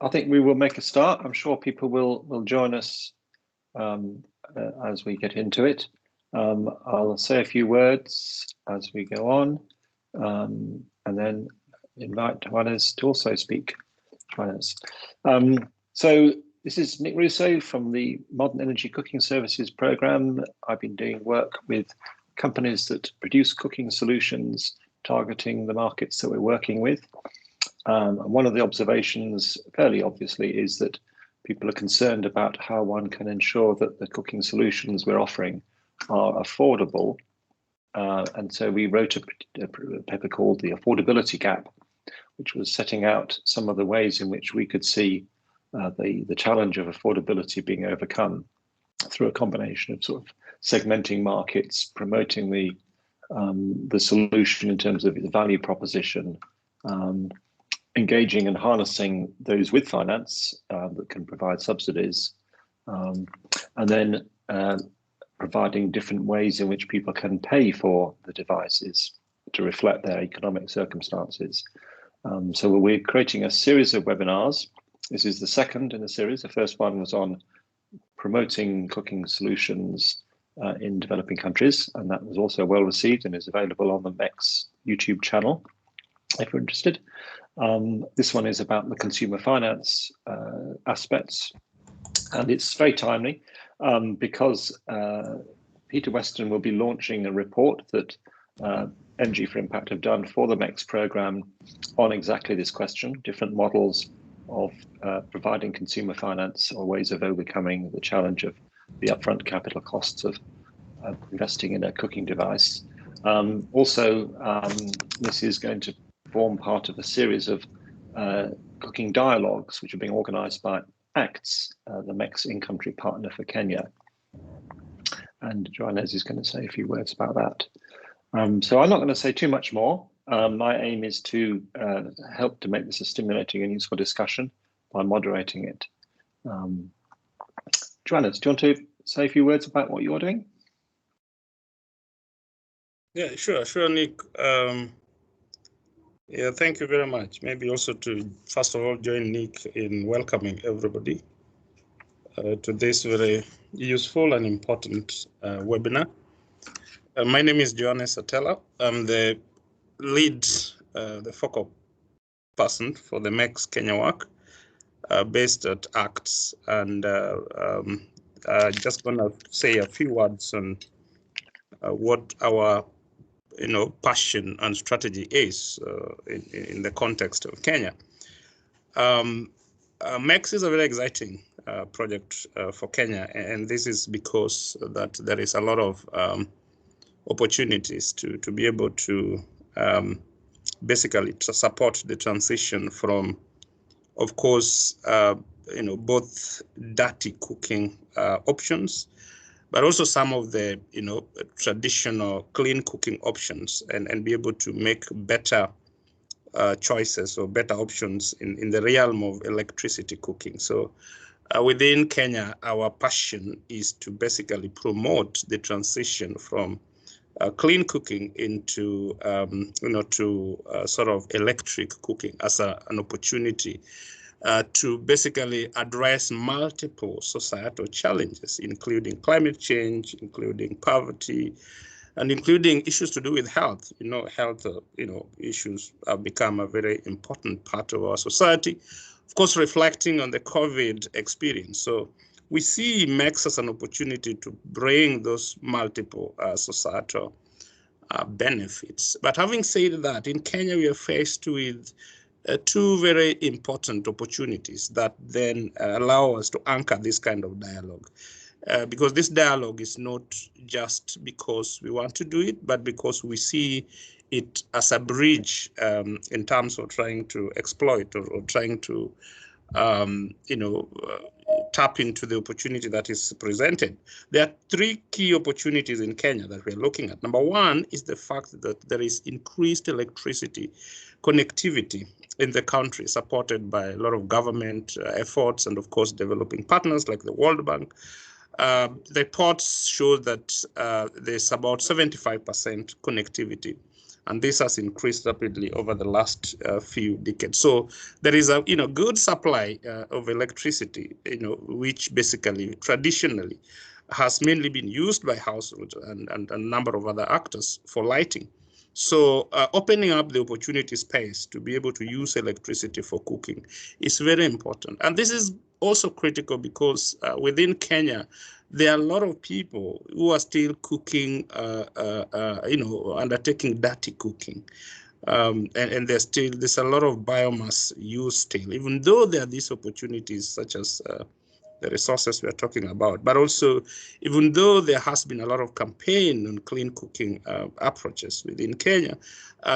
I think we will make a start. I'm sure people will join us as we get into it. I'll say a few words as we go on, and then invite Joanes to also speak. Joanes. So this is Nick Rousseau from the Modern Energy Cooking Services Programme. I've been doing work with companies that produce cooking solutions targeting the markets that we're working with. And one of the observations, fairly obviously, is that people are concerned about how one can ensure that the cooking solutions we're offering are affordable. And so we wrote a paper called The Affordability Gap, which was setting out some of the ways in which we could see the challenge of affordability being overcome through a combination of sort of segmenting markets, promoting the solution in terms of the value proposition, engaging and harnessing those with finance that can provide subsidies, and then providing different ways in which people can pay for the devices to reflect their economic circumstances. So we're creating a series of webinars. This is the second in the series. The first one was on promoting cooking solutions in developing countries, and that was also well received and is available on the MECS YouTube channel if you're interested. This one is about the consumer finance aspects, and it's very timely because Peter Weston will be launching a report that Energy for Impact have done for the MECS programme on exactly this question, different models of providing consumer finance or ways of overcoming the challenge of the upfront capital costs of investing in a cooking device. This is going to form part of a series of cooking dialogues, which are being organised by ACTS, the MECS in-country partner for Kenya. And Joanes is going to say a few words about that. So I'm not going to say too much more. My aim is to help to make this a stimulating and useful discussion by moderating it. Joanes, do you want to say a few words about what you're doing? Yeah, sure, Nick. Yeah, thank you very much. Maybe also to, first of all, join Nick in welcoming everybody to this very useful and important webinar. My name is Joanes Atela. I'm the lead, the focal person for the MECS Kenya work based at ACTS. And just gonna say a few words on what our passion and strategy is in the context of Kenya. MECS is a very exciting project for Kenya, and this is because that there is a lot of opportunities to be able to basically to support the transition from, of course, both dirty cooking options, but also some of the traditional clean cooking options, and be able to make better choices or better options in the realm of electricity cooking. So within Kenya, our passion is to basically promote the transition from clean cooking into sort of electric cooking as an opportunity to basically address multiple societal challenges, including climate change, including poverty, and including issues to do with health. Health issues have become a very important part of our society, of course, reflecting on the COVID experience. So we see MECS as an opportunity to bring those multiple societal benefits. But having said that, in Kenya, we are faced with two very important opportunities that then allow us to anchor this kind of dialogue. Because this dialogue is not just because we want to do it, but because we see it as a bridge in terms of trying to exploit or trying to, tap into the opportunity that is presented. There are three key opportunities in Kenya that we're looking at. Number one is the fact that there is increased electricity connectivity in the country, supported by a lot of government efforts and, of course, developing partners like the World Bank. The reports show that there's about 75% connectivity and this has increased rapidly over the last few decades. So there is a good supply of electricity, which basically traditionally has mainly been used by households and a number of other actors for lighting. So opening up the opportunity space to be able to use electricity for cooking is very important. And this is also critical because within Kenya, there are a lot of people who are still cooking, undertaking dirty cooking. And there's a lot of biomass use still, even though there are these opportunities such as the resources we're talking about, but also even though there has been a lot of campaign on clean cooking approaches within Kenya,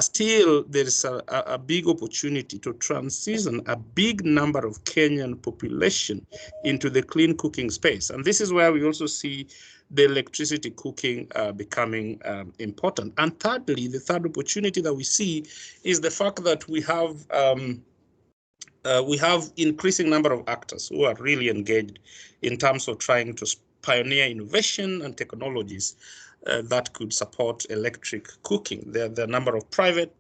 still there is a big opportunity to transition a big number of Kenyan population into the clean cooking space. And this is where we also see the electricity cooking becoming important. And thirdly, the third opportunity that we see is the fact that we have increasing number of actors who are really engaged in terms of trying to pioneer innovation and technologies that could support electric cooking. There are a number of private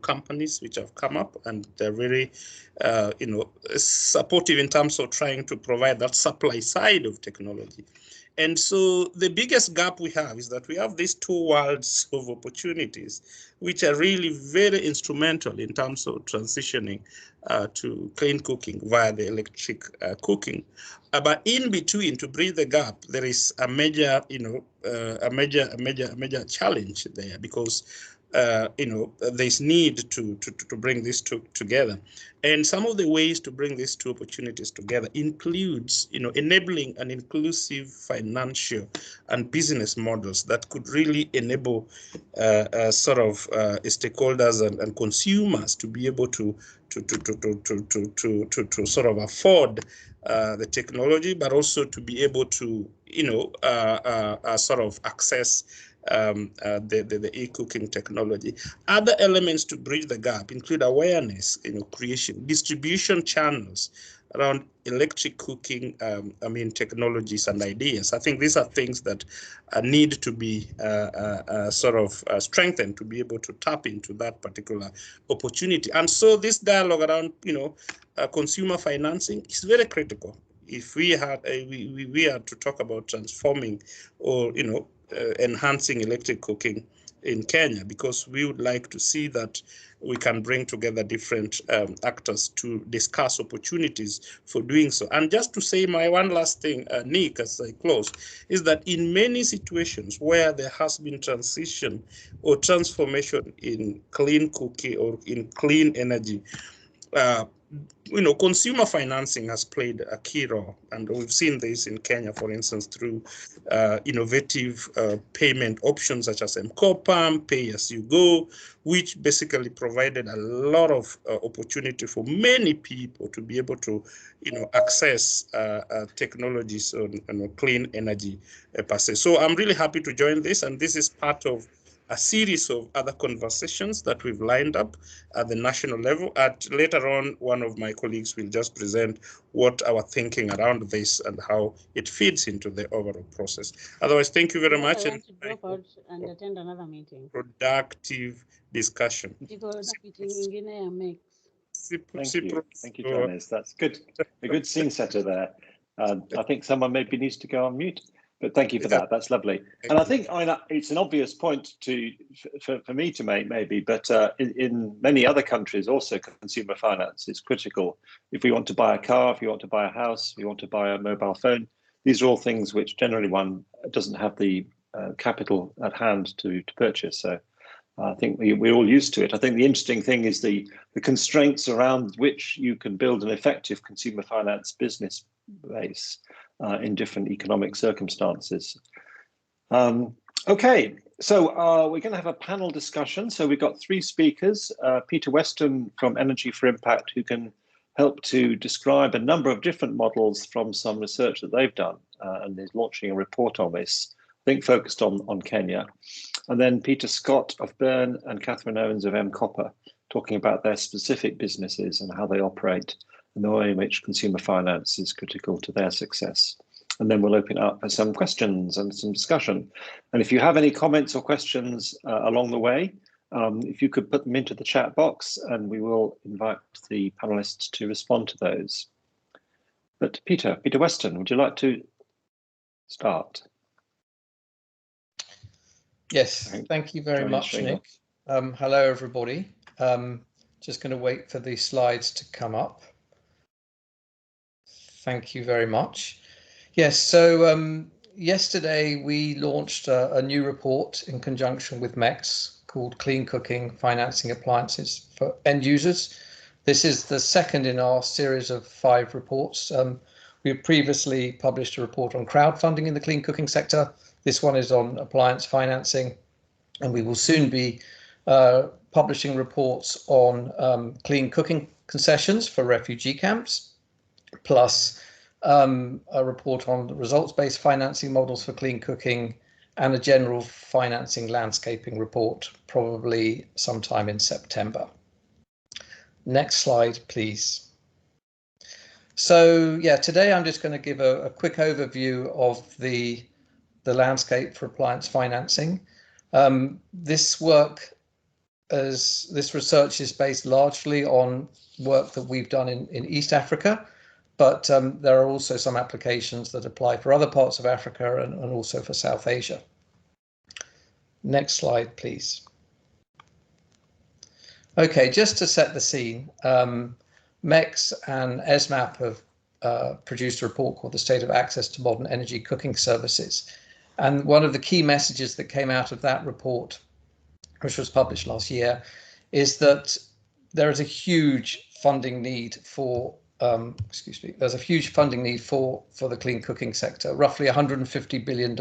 companies which have come up, and they're very supportive in terms of trying to provide that supply side of technology. And so the biggest gap we have is that we have these two worlds of opportunities, which are really very instrumental in terms of transitioning to clean cooking via the electric cooking. But in between, to bridge the gap, there is a major challenge there, because there's need to bring these two together. And some of the ways to bring these two opportunities together includes, enabling an inclusive financial and business models that could really enable stakeholders and consumers to be able to sort of afford the technology, but also to be able to, sort of access the e-cooking technology. Other elements to bridge the gap include awareness, creation, distribution channels around electric cooking, technologies and ideas. I think these are things that need to be strengthened to be able to tap into that particular opportunity. And so this dialogue around, consumer financing is very critical. If we had we are to talk about transforming or enhancing electric cooking in Kenya, because we would like to see that we can bring together different actors to discuss opportunities for doing so. And just to say my one last thing, Nick, as I close, is that in many situations where there has been transition or transformation in clean cooking or in clean energy, consumer financing has played a key role, and we've seen this in Kenya, for instance, through innovative payment options such as Mcopa, Pay As You Go, which basically provided a lot of opportunity for many people to be able to, access technologies on clean energy per se. So I'm really happy to join this, and this is part of a series of other conversations that we've lined up at the national level. Later on, one of my colleagues will just present what our thinking around this and how it feeds into the overall process. Otherwise, thank you very much. I want to drop out and attend another meeting. Productive discussion. Thank you, Joanes. That's good. A good scene setter there. I think someone maybe needs to go on mute. But thank you for that. That's lovely. And I think it's an obvious point for me to make, maybe, but in many other countries also, consumer finance is critical. If we want to buy a car, if you want to buy a house, if you want to buy a mobile phone, these are all things which generally one doesn't have the capital at hand to purchase. So I think we're all used to it. I think the interesting thing is the constraints around which you can build an effective consumer finance business base in different economic circumstances. Okay, so we're going to have a panel discussion. So we've got three speakers, Peter Weston from Energy for Impact, who can help to describe a number of different models from some research that they've done, and is launching a report on this, I think focused on Kenya. And then Peter Scott of Bern and Cathryn Owens of Mcopa, talking about their specific businesses and how they operate and the way in which consumer finance is critical to their success. And then we'll open up for some questions and some discussion. And if you have any comments or questions along the way, If you could put them into the chat box, and we will invite the panelists to respond to those. But Peter Weston, would you like to start? Yes, thank you very much, Nick. Hello, everybody. Just going to wait for the slides to come up. Thank you very much. Yes, so yesterday we launched a new report in conjunction with MECS called Clean Cooking Financing Appliances for End Users. This is the second in our series of 5 reports. We have previously published a report on crowdfunding in the clean cooking sector. This one is on appliance financing, and we will soon be publishing reports on clean cooking concessions for refugee camps, plus a report on the results-based financing models for clean cooking, and a general financing landscaping report, probably sometime in September. Next slide, please. So yeah, today I'm just going to give a quick overview of the landscape for appliance financing. This research is based largely on work that we've done in East Africa, but there are also some applications that apply for other parts of Africa and also for South Asia. Next slide, please. Okay, just to set the scene, MECS and ESMAP have produced a report called The State of Access to Modern Energy Cooking Services. And one of the key messages that came out of that report, which was published last year, is that there is a huge funding need for there's a huge funding need for the clean cooking sector. Roughly $150 billion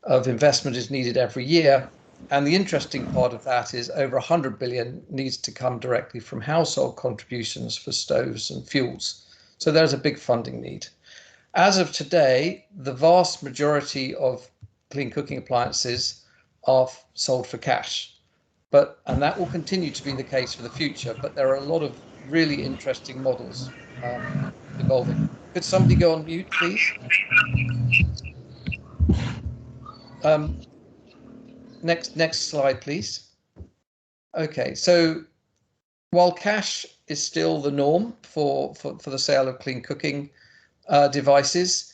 of investment is needed every year. And the interesting part of that is over 100 billion needs to come directly from household contributions for stoves and fuels. So there's a big funding need. As of today, the vast majority of clean cooking appliances are sold for cash, and that will continue to be the case for the future. But there are a lot of really interesting models evolving. Could somebody go on mute, please? Next slide, please. Okay, so while cash is still the norm for the sale of clean cooking devices,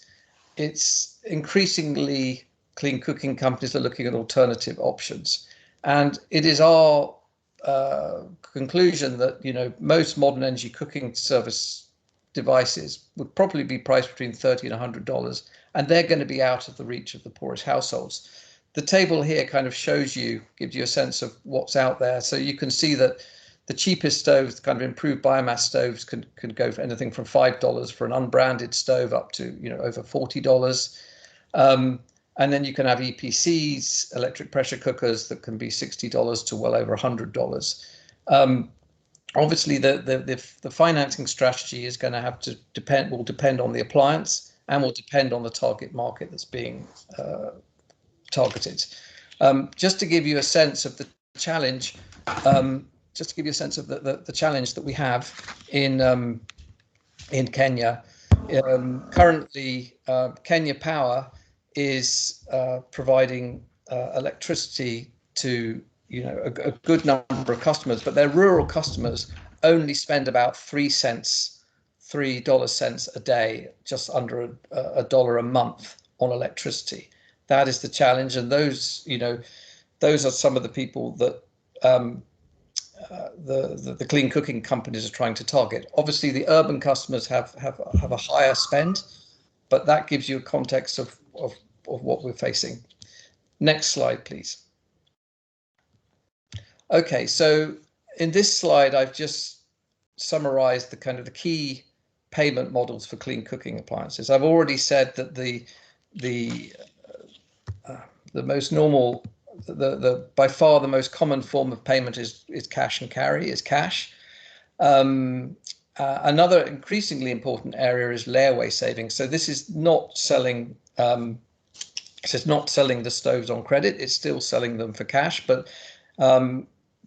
it's increasingly clean cooking companies are looking at alternative options. And it is our conclusion that most modern energy cooking service devices would probably be priced between $30 and $100, and they're going to be out of the reach of the poorest households. The table here kind of gives you a sense of what's out there. So you can see that the cheapest stoves, kind of improved biomass stoves, can go for anything from $5 for an unbranded stove up to over $40. And then you can have EPCs, electric pressure cookers, that can be $60 to well over $100. Obviously, the financing strategy is going to have to will depend on the appliance and will depend on the target market that's being targeted. Just to give you a sense of the challenge, the challenge that we have in Kenya. Currently, Kenya Power is providing electricity to a good number of customers, but their rural customers only spend about $3 a day, just under $1 a month on electricity. That is the challenge, and those are some of the people that the clean cooking companies are trying to target. Obviously, the urban customers have a higher spend, but that gives you a context of what we're facing. Next slide, please. Okay, so in this slide, I've just summarized the key payment models for clean cooking appliances. I've already said that the most normal, by far the most common form of payment is cash and carry, is cash. Another increasingly important area is layaway savings. So this is not selling the stoves on credit. It's still selling them for cash, but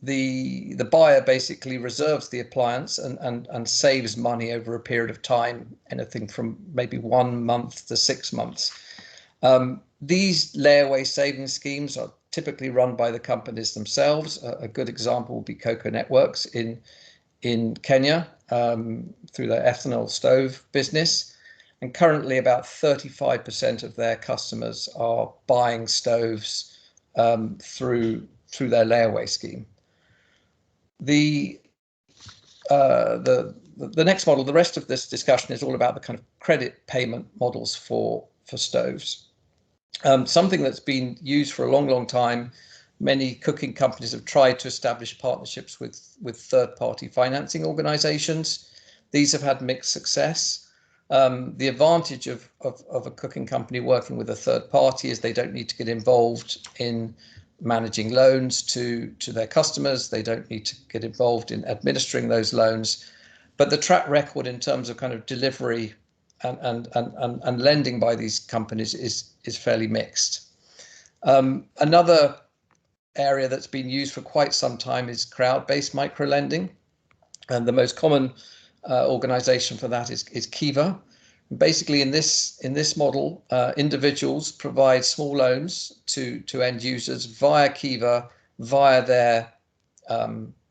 the buyer basically reserves the appliance and saves money over a period of time, anything from maybe 1 month to 6 months. These layaway savings schemes are typically run by the companies themselves. A good example would be Cocoa Networks in Kenya through their ethanol stove business. And currently about 35% of their customers are buying stoves through their layaway scheme. The next model, the rest of this discussion is all about the kind of credit payment models for stoves. Something that's been used for a long time. Many cooking companies have tried to establish partnerships with third-party financing organizations. These have had mixed success. The advantage of a cooking company working with a third party is they don't need to get involved in managing loans to their customers. They don't need to get involved in administering those loans. But the track record in terms of kind of delivery and lending by these companies is fairly mixed. Another area that's been used for quite some time is crowd-based microlending, and the most common organization for that is Kiva. Basically, in this model, individuals provide small loans to end users via Kiva, via their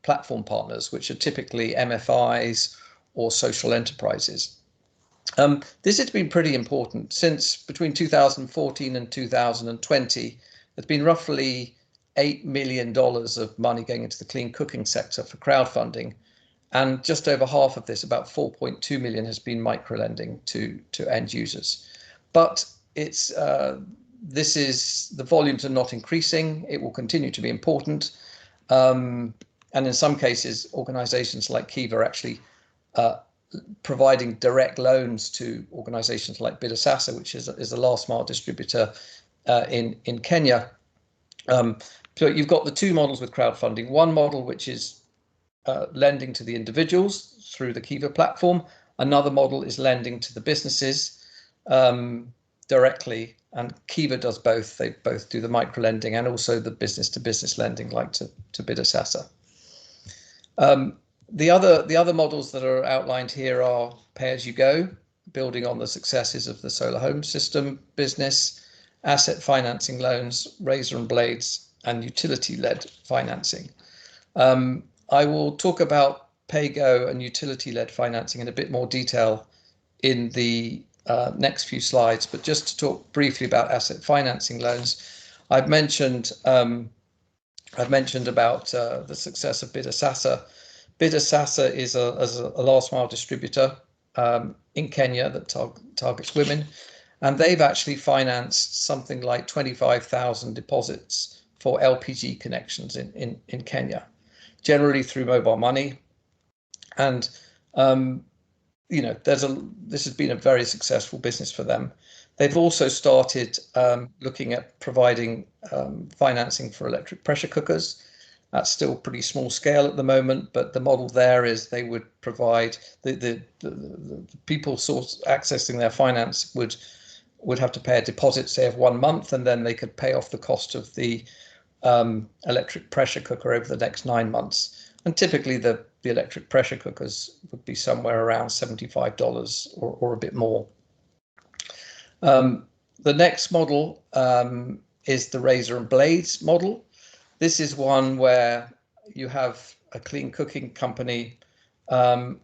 platform partners, which are typically MFIs or social enterprises. This has been pretty important. Since between 2014 and 2020, there's been roughly $8 million of money going into the clean cooking sector for crowdfunding. And just over half of this, about 4.2 million, has been microlending to end users. But the volumes are not increasing. It will continue to be important. And in some cases, organizations like Kiva are actually providing direct loans to organizations like Bidasasa, which is a last mile distributor in Kenya. So you've got the two models with crowdfunding. One model, which is lending to the individuals through the Kiva platform. Another model is lending to the businesses directly, and Kiva does both. They both do the micro lending and also the business to business lending, like to Bidasasa. The other models that are outlined here are pay as you go, building on the successes of the solar home system business, asset financing loans, razor and blades, and utility-led financing. I will talk about Pago and utility-led financing in a bit more detail in the next few slides, but just to talk briefly about asset financing loans, I've mentioned about the success of Bidasasa. Bidasasa is a last mile distributor in Kenya that targets women, and they've actually financed something like 25,000 deposits for LPG connections in Kenya, generally through mobile money. And this has been a very successful business for them. They've also started looking at providing financing for electric pressure cookers. That's still pretty small scale at the moment, but the model there is they would provide the people accessing their finance would have to pay a deposit, say, of 1 month, and then they could pay off the cost of the electric pressure cooker over the next 9 months. And typically the electric pressure cookers would be somewhere around $75 or a bit more. The next model is the razor and blades model. This is one where you have a clean cooking company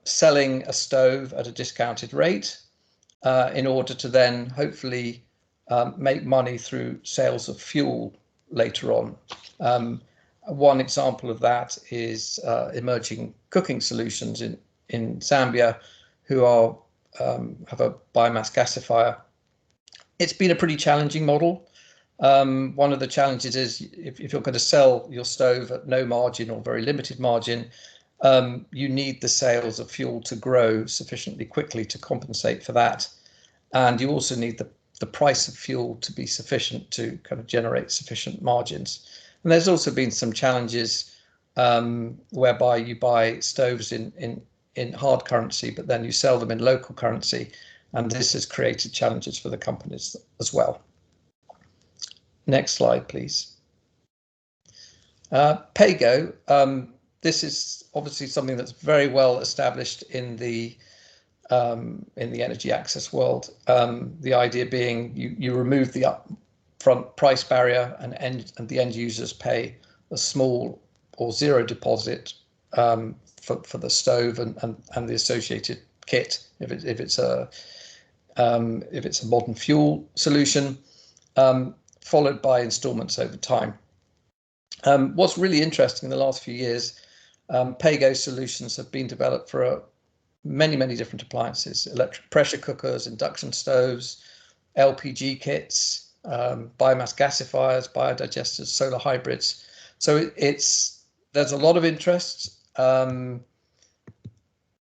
selling a stove at a discounted rate in order to then hopefully make money through sales of fuel later on. One example of that is Emerging Cooking Solutions in Zambia, who have a biomass gasifier. It's been a pretty challenging model. One of the challenges is if you're going to sell your stove at no margin or very limited margin, you need the sales of fuel to grow sufficiently quickly to compensate for that. And you also need the price of fuel to be sufficient to kind of generate sufficient margins. And there's also been some challenges whereby you buy stoves in hard currency, but then you sell them in local currency. And this has created challenges for the companies as well. Next slide, please. Pago. This is obviously something that's very well established in the energy access world. The idea being you remove the upfront price barrier, and the end users pay a small or zero deposit for the stove and the associated kit if it's a modern fuel solution, followed by installments over time. What's really interesting in the last few years, Pago solutions have been developed for many different appliances: electric pressure cookers, induction stoves, LPG kits, biomass gasifiers, biodigesters, solar hybrids. So there's a lot of interest, but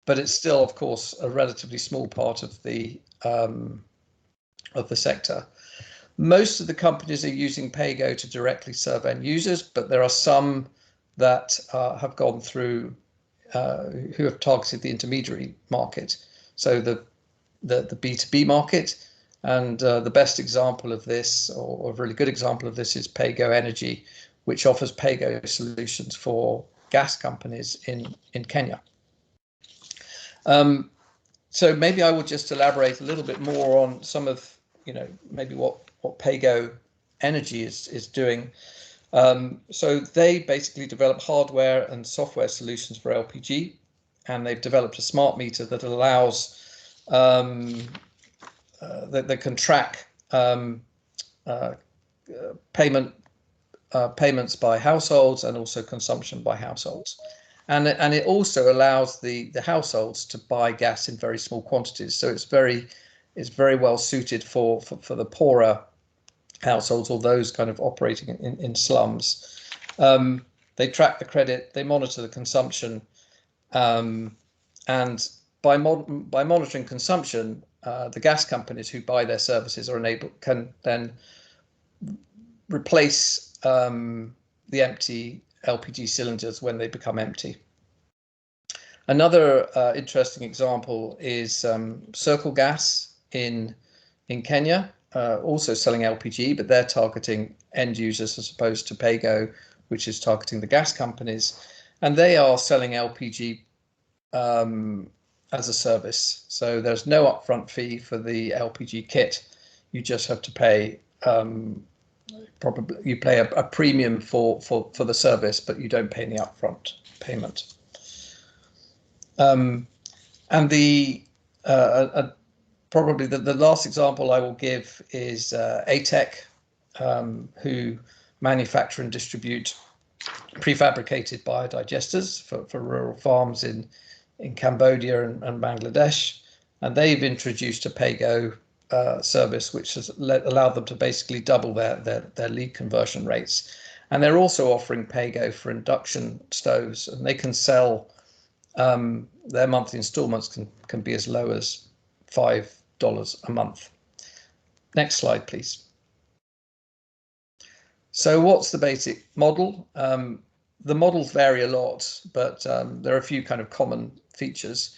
it's still, of course, a relatively small part of the sector. Most of the companies are using Pago to directly serve end users, but there are some that have gone through who have targeted the intermediary market, so the B2B market. And the best example of this, or a really good example of this, is Pago Energy, which offers Pago solutions for gas companies in Kenya. So maybe I will just elaborate a little bit more on some of, maybe what Pago Energy is doing. So they basically develop hardware and software solutions for LPG, and they've developed a smart meter that allows that they can track payments by households and also consumption by households, and it also allows the households to buy gas in very small quantities. So it's very well suited for the poorer households or those kind of operating in slums. They track the credit, they monitor the consumption, and by monitoring consumption, the gas companies who buy their services can then replace the empty LPG cylinders when they become empty. Another interesting example is Circle Gas in Kenya, also selling LPG, but they're targeting end users as opposed to Pago, which is targeting the gas companies, and they are selling LPG as a service. So there's no upfront fee for the LPG kit. You just have to pay probably you pay a premium for the service, but you don't pay any upfront payment. And the probably the last example I will give is ATEC, who manufacture and distribute prefabricated biodigesters for rural farms in Cambodia and Bangladesh, and they've introduced a Pago service which has allowed them to basically double their lead conversion rates. And they're also offering Pago for induction stoves, and they can sell their monthly installments can be as low as $5 a month. Next slide, please. So what's the basic model? The models vary a lot, but there are a few kind of common features.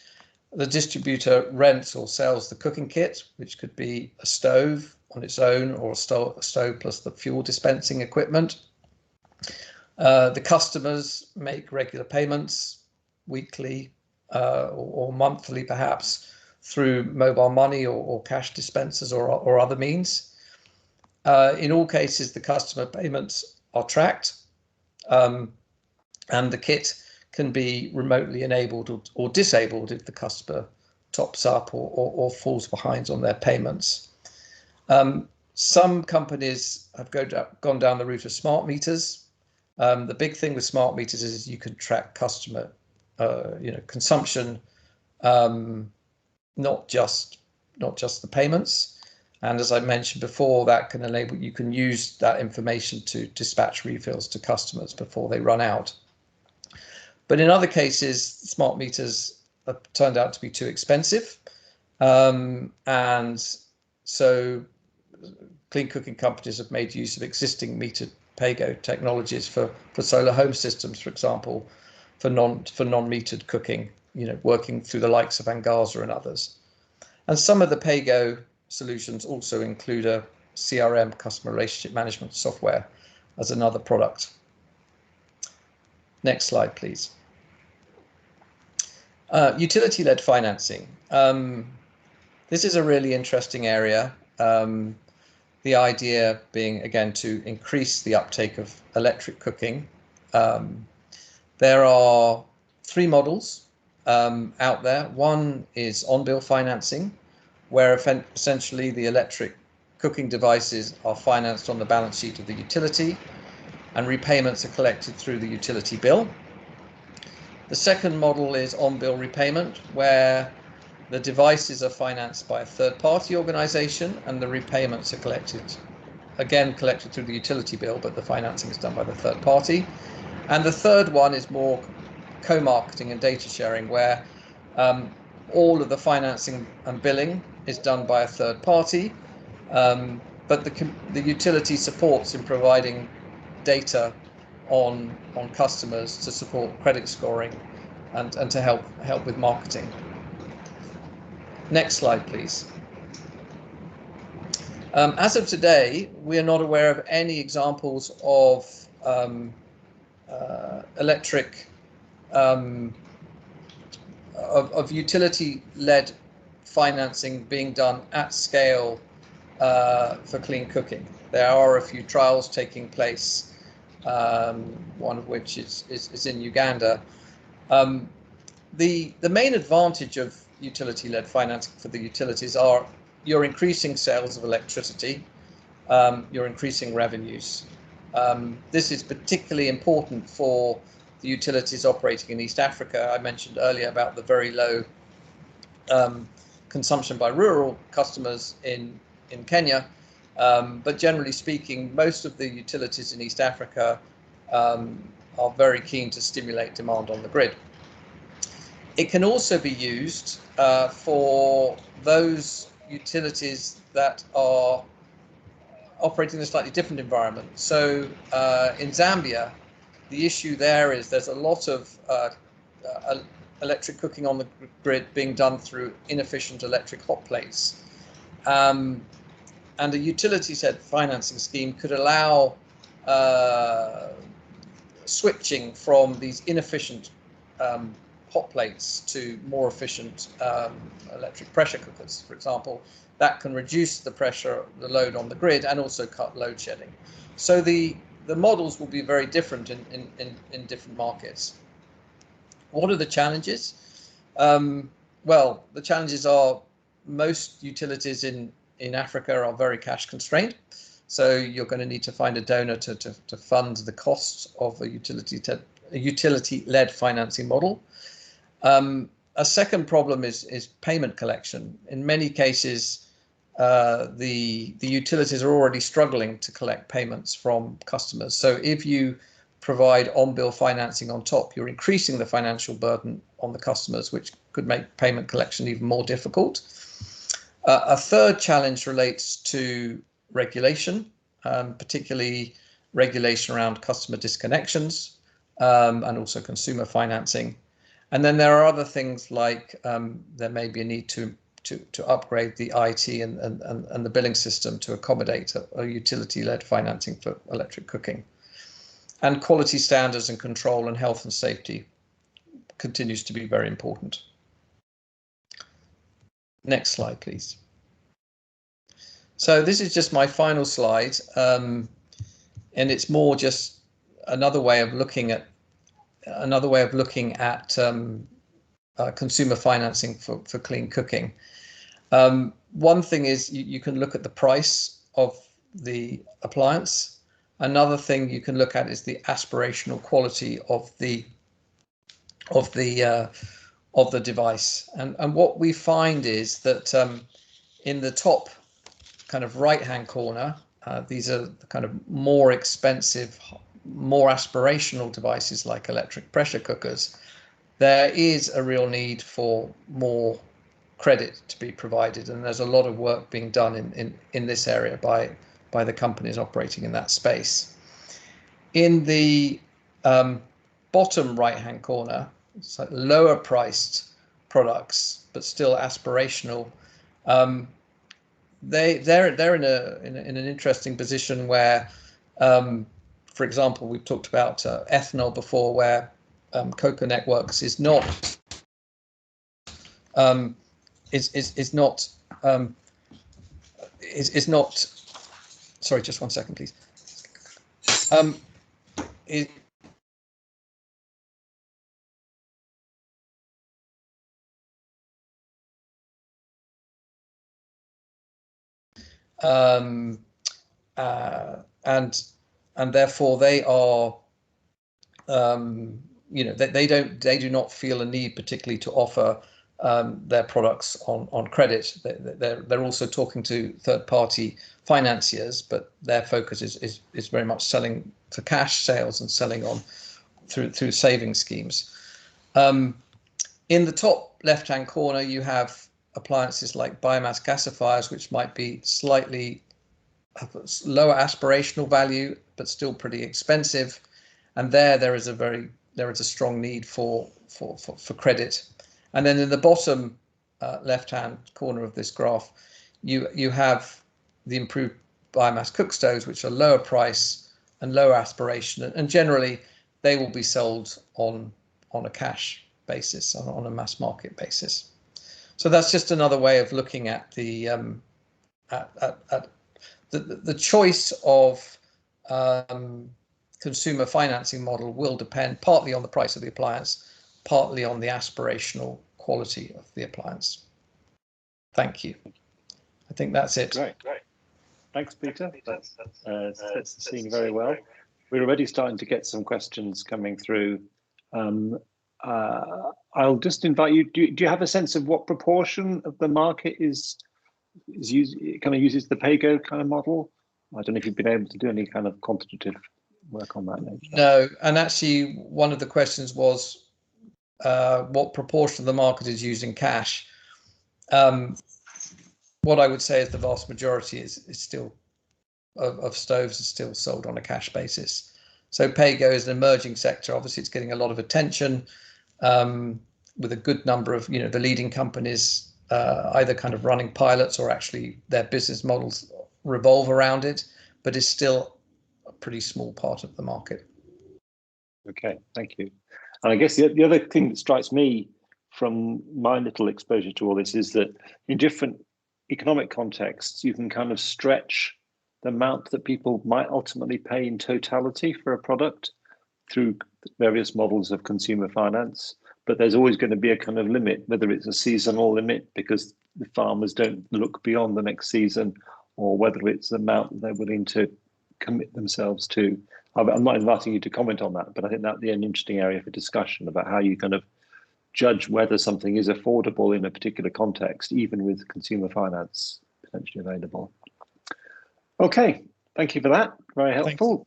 The distributor rents or sells the cooking kit, which could be a stove on its own or a stove plus the fuel dispensing equipment. The customers make regular payments, weekly or monthly perhaps, through mobile money or cash dispensers or other means. In all cases, the customer payments are tracked, and the kit can be remotely enabled or disabled if the customer tops up or falls behind on their payments. Some companies have gone down the route of smart meters. The big thing with smart meters is you can track customer consumption, not just the payments. And as I mentioned before, that can enable you can use that information to dispatch refills to customers before they run out. But in other cases, smart meters have turned out to be too expensive, and so clean cooking companies have made use of existing metered Pago technologies for solar home systems, for example, for non-metered cooking, working through the likes of Angaza and others. And some of the Pago solutions also include a CRM, customer relationship management software, as another product. Next slide, please. Utility-led financing. This is a really interesting area. The idea being, again, to increase the uptake of electric cooking. There are 3 models out there. One is on-bill financing, where essentially the electric cooking devices are financed on the balance sheet of the utility and repayments are collected through the utility bill. The second model is on-bill repayment, where the devices are financed by a third-party organisation and the repayments are collected through the utility bill, but the financing is done by the third party. And the third one is more co-marketing and data sharing, where all of the financing and billing is done by a third party, but the utility supports in providing data on customers to support credit scoring and to help with marketing. Next slide, please. As of today, we are not aware of any examples of electric of utility-led financing being done at scale for clean cooking. There are a few trials taking place, one of which is in Uganda. The main advantage of utility-led financing for the utilities are you're increasing sales of electricity, you're increasing revenues. This is particularly important for the utilities operating in East Africa. I mentioned earlier about the very low consumption by rural customers in Kenya, but generally speaking, most of the utilities in East Africa are very keen to stimulate demand on the grid. It can also be used for those utilities that are operating in a slightly different environment. So in Zambia, the issue there is there's a lot of electric cooking on the grid being done through inefficient electric hot plates. And a utility-led financing scheme could allow switching from these inefficient hot plates to more efficient electric pressure cookers, for example. That can reduce the pressure, the load on the grid, and also cut load shedding. So the models will be very different in different markets. What are the challenges? Well, the challenges are most utilities in Africa are very cash constrained. So you're going to need to find a donor to fund the costs of a utility-led financing model. A second problem is payment collection. In many cases, the utilities are already struggling to collect payments from customers. So if you provide on-bill financing on top, you're increasing the financial burden on the customers, which could make payment collection even more difficult. A third challenge relates to regulation, particularly regulation around customer disconnections and also consumer financing. And then there are other things like there may be a need to upgrade the IT and the billing system to accommodate a utility-led financing for electric cooking. And quality standards and control and health and safety continues to be very important. Next slide, please. So this is just my final slide, and it's more just another way of looking at consumer financing for clean cooking. One thing is you can look at the price of the appliance. Another thing you can look at is the aspirational quality of the device. And what we find is that in the top kind of right-hand corner, these are the kind of more expensive, more aspirational devices like electric pressure cookers. There is a real need for more credit to be provided, and there's a lot of work being done in this area by the companies operating in that space. In the bottom right-hand corner, it's like lower priced products, but still aspirational. They're in an interesting position where, for example, we've talked about ethanol before, where Cocoa Networks is not sorry, just 1 second, please. And therefore they are, you know, they do not feel a need particularly to offer their products on credit. They're also talking to third-party financiers, but their focus is very much selling for cash sales and selling on through saving schemes. In the top left-hand corner, you have appliances like biomass gasifiers, which might be slightly lower aspirational value, but still pretty expensive. And there is a strong need for credit. And then in the bottom left-hand corner of this graph, you have the improved biomass cook stoves, which are lower price and lower aspiration, and generally they will be sold on a cash basis, on a mass market basis. So that's just another way of looking at the choice of consumer financing model will depend partly on the price of the appliance, partly on the aspirational quality of the appliance. Thank you. I think that's it. Great. Thanks, Peter. That's the scene very well. We're already starting to get some questions coming through. I'll just invite you. Do you have a sense of what proportion of the market uses the Pago kind of model? I don't know if you've been able to do any kind of quantitative work on that. No, and actually one of the questions was what proportion of the market is using cash. What I would say is the vast majority is still of stoves is still sold on a cash basis. So Pago is an emerging sector. Obviously, it's getting a lot of attention with a good number of the leading companies either kind of running pilots or actually their business models revolve around it, but it's still a pretty small part of the market. Okay, thank you. And I guess the other thing that strikes me from my little exposure to all this is that in different economic contexts, you can kind of stretch the amount that people might ultimately pay in totality for a product through various models of consumer finance. But there's always going to be a kind of limit, whether it's a seasonal limit because the farmers don't look beyond the next season, or whether it's the amount that they're willing to commit themselves to. I'm not inviting you to comment on that, but I think that'd be an interesting area for discussion about how you kind of judge whether something is affordable in a particular context, even with consumer finance potentially available. Okay, thank you for that. Very helpful.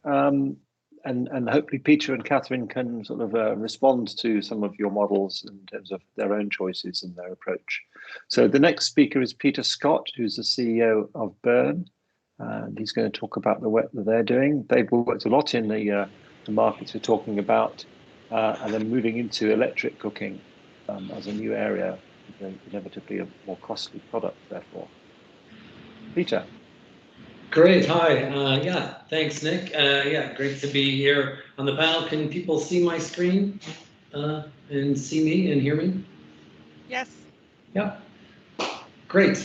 And hopefully Peter and Cathryn can sort of respond to some of your models in terms of their own choices and their approach. So the next speaker is Peter Scott, who's the CEO of Burn, and he's going to talk about the work that they're doing. They've worked a lot in the markets we're talking about, and then moving into electric cooking as a new area, inevitably a more costly product, therefore. Peter. Great. Hi. Yeah, thanks, Nick. Yeah, great to be here on the panel. Can people see my screen and see me and hear me? Yes. Yeah. Great.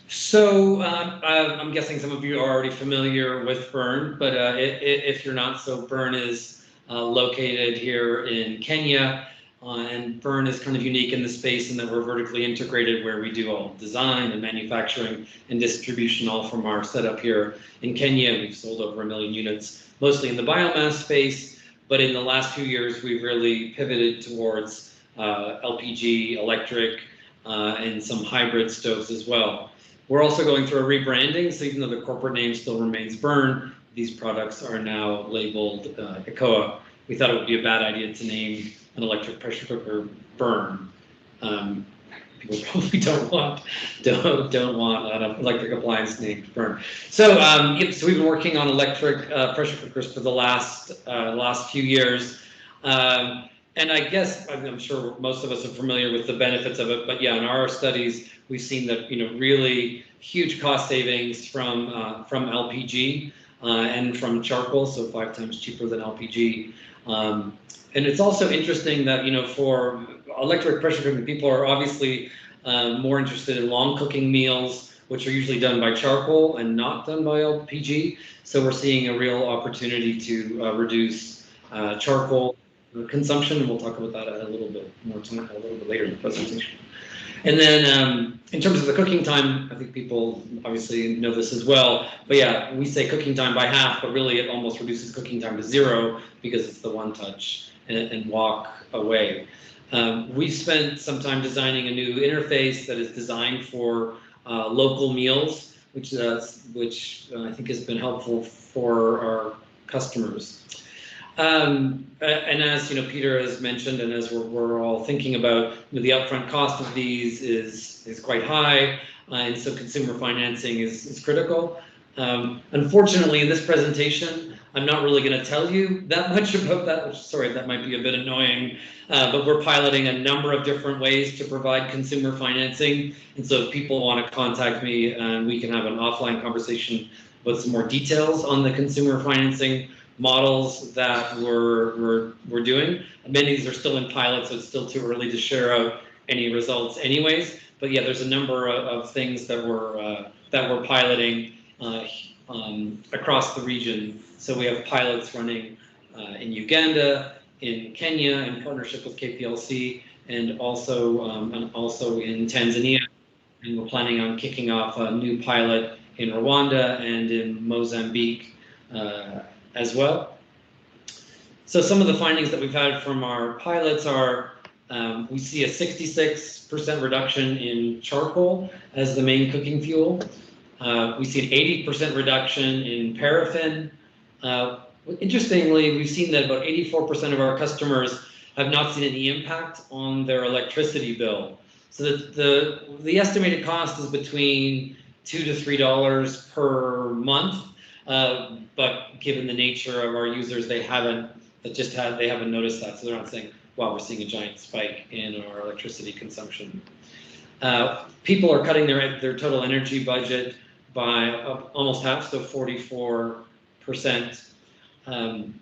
So I'm guessing some of you are already familiar with Burn, but if you're not, so Burn is located here in Kenya. And Burn is kind of unique in the space in that we're vertically integrated, where we do all design and manufacturing and distribution all from our setup here in Kenya. We've sold over 1 million units, mostly in the biomass space, but in the last few years, we've really pivoted towards LPG, electric, and some hybrid stoves as well. We're also going through a rebranding, so even though the corporate name still remains Burn, these products are now labeled ECOA. We thought it would be a bad idea to name an electric pressure cooker Burn. People probably don't want an electric appliance named Burn. So, so we've been working on electric pressure cookers for the last few years, and I guess I'm sure most of us are familiar with the benefits of it. But yeah, in our studies, we've seen that really huge cost savings from LPG and from charcoal, so 5 times cheaper than LPG. And it's also interesting that, for electric pressure cooking, people are obviously more interested in long cooking meals which are usually done by charcoal and not done by LPG. So we're seeing a real opportunity to reduce charcoal consumption. We'll talk about that a little bit more time, a little bit later in the presentation. And then in terms of the cooking time, I think people obviously know this as well, but yeah, we say cooking time by half, but really it almost reduces cooking time to 0 because it's the one touch and walk away. We've spent some time designing a new interface that is designed for local meals, which I think has been helpful for our customers. And as Peter has mentioned, and as we're all thinking about, the upfront cost of these is quite high, and so consumer financing is critical. Unfortunately, in this presentation, I'm not really going to tell you that much about that. Sorry, that might be a bit annoying, but we're piloting a number of different ways to provide consumer financing. And so if people want to contact me, we can have an offline conversation about some more details on the consumer financing models that we're doing. Many of these are still in pilot, so it's still too early to share out any results anyways. But yeah, there's a number of things that we're piloting across the region. So we have pilots running in Uganda, in Kenya, in partnership with KPLC, and also in Tanzania. And we're planning on kicking off a new pilot in Rwanda and in Mozambique as well. So some of the findings that we've had from our pilots are we see a 66% reduction in charcoal as the main cooking fuel. We see an 80% reduction in paraffin. Interestingly, we've seen that about 84% of our customers have not seen any impact on their electricity bill. So the estimated cost is between $2 to $3 per month. But given the nature of our users, they haven't noticed that, so they're not saying, "Wow, we're seeing a giant spike in our electricity consumption." People are cutting their total energy budget by almost half, so 44%. One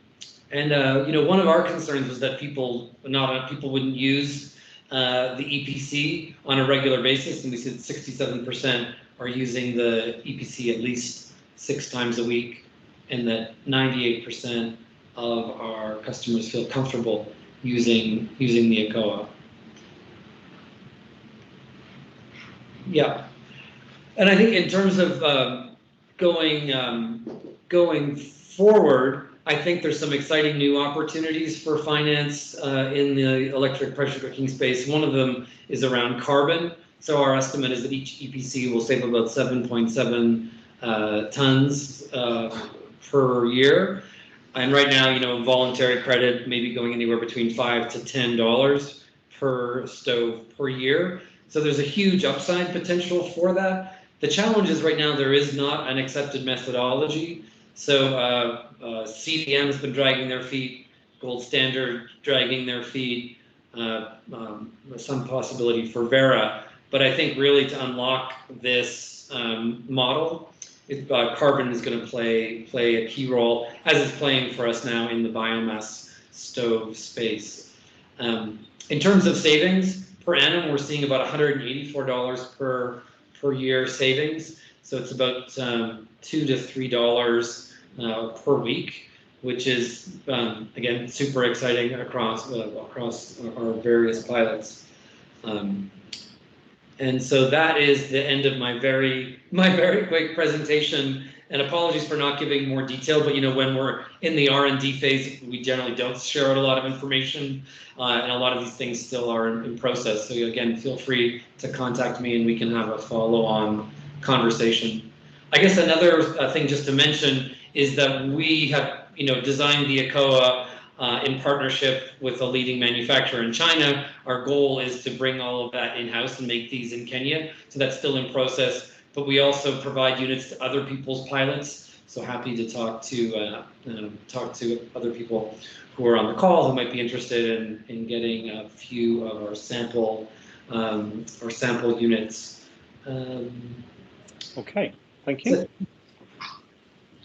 of our concerns was that people wouldn't use the EPC on a regular basis, and we said 67% are using the EPC at least 6 times a week, and that 98% of our customers feel comfortable using the ECOA. Yeah, and I think in terms of going forward, I think there's some exciting new opportunities for finance in the electric pressure cooking space. One of them is around carbon. So our estimate is that each EPC will save about 7.7 tons per year. And right now, voluntary credit may be going anywhere between $5 to $10 per stove per year. So there's a huge upside potential for that. The challenge is right now there is not an accepted methodology. So CDM has been dragging their feet, Gold Standard dragging their feet, some possibility for Vera. But I think really to unlock this model, carbon is going to play a key role, as it's playing for us now in the biomass stove space. In terms of savings per annum, we're seeing about $184 per year savings. So it's about $2 to $3 per week, which is again super exciting across our various pilots. And so that is the end of my very quick presentation. And apologies for not giving more detail, but when we're in the R&D phase, we generally don't share out a lot of information, and a lot of these things still are in process. So again, feel free to contact me, and we can have a follow-on conversation. I guess another thing just to mention is that we have designed the ECOA in partnership with a leading manufacturer in China. Our goal is to bring all of that in-house and make these in Kenya. So that's still in process, but we also provide units to other people's pilots. So happy to talk to other people who are on the call who might be interested in getting a few of our sample units. Okay, thank you.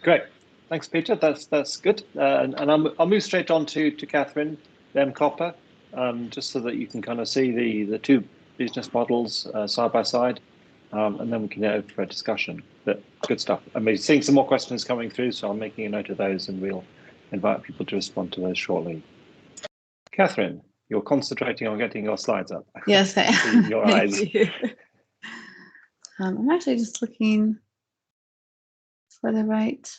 Great. Thanks, Peter. That's good. And I'll move straight on to Cathryn, the Mcopa, just so that you can kind of see the two business models side by side. and then we can go for a discussion. But good stuff. I'm seeing some more questions coming through, so I'm making a note of those, and we'll invite people to respond to those shortly. Cathryn, you're concentrating on getting your slides up. Yes, I am. Your Thank eyes. you. I'm actually just looking for the right.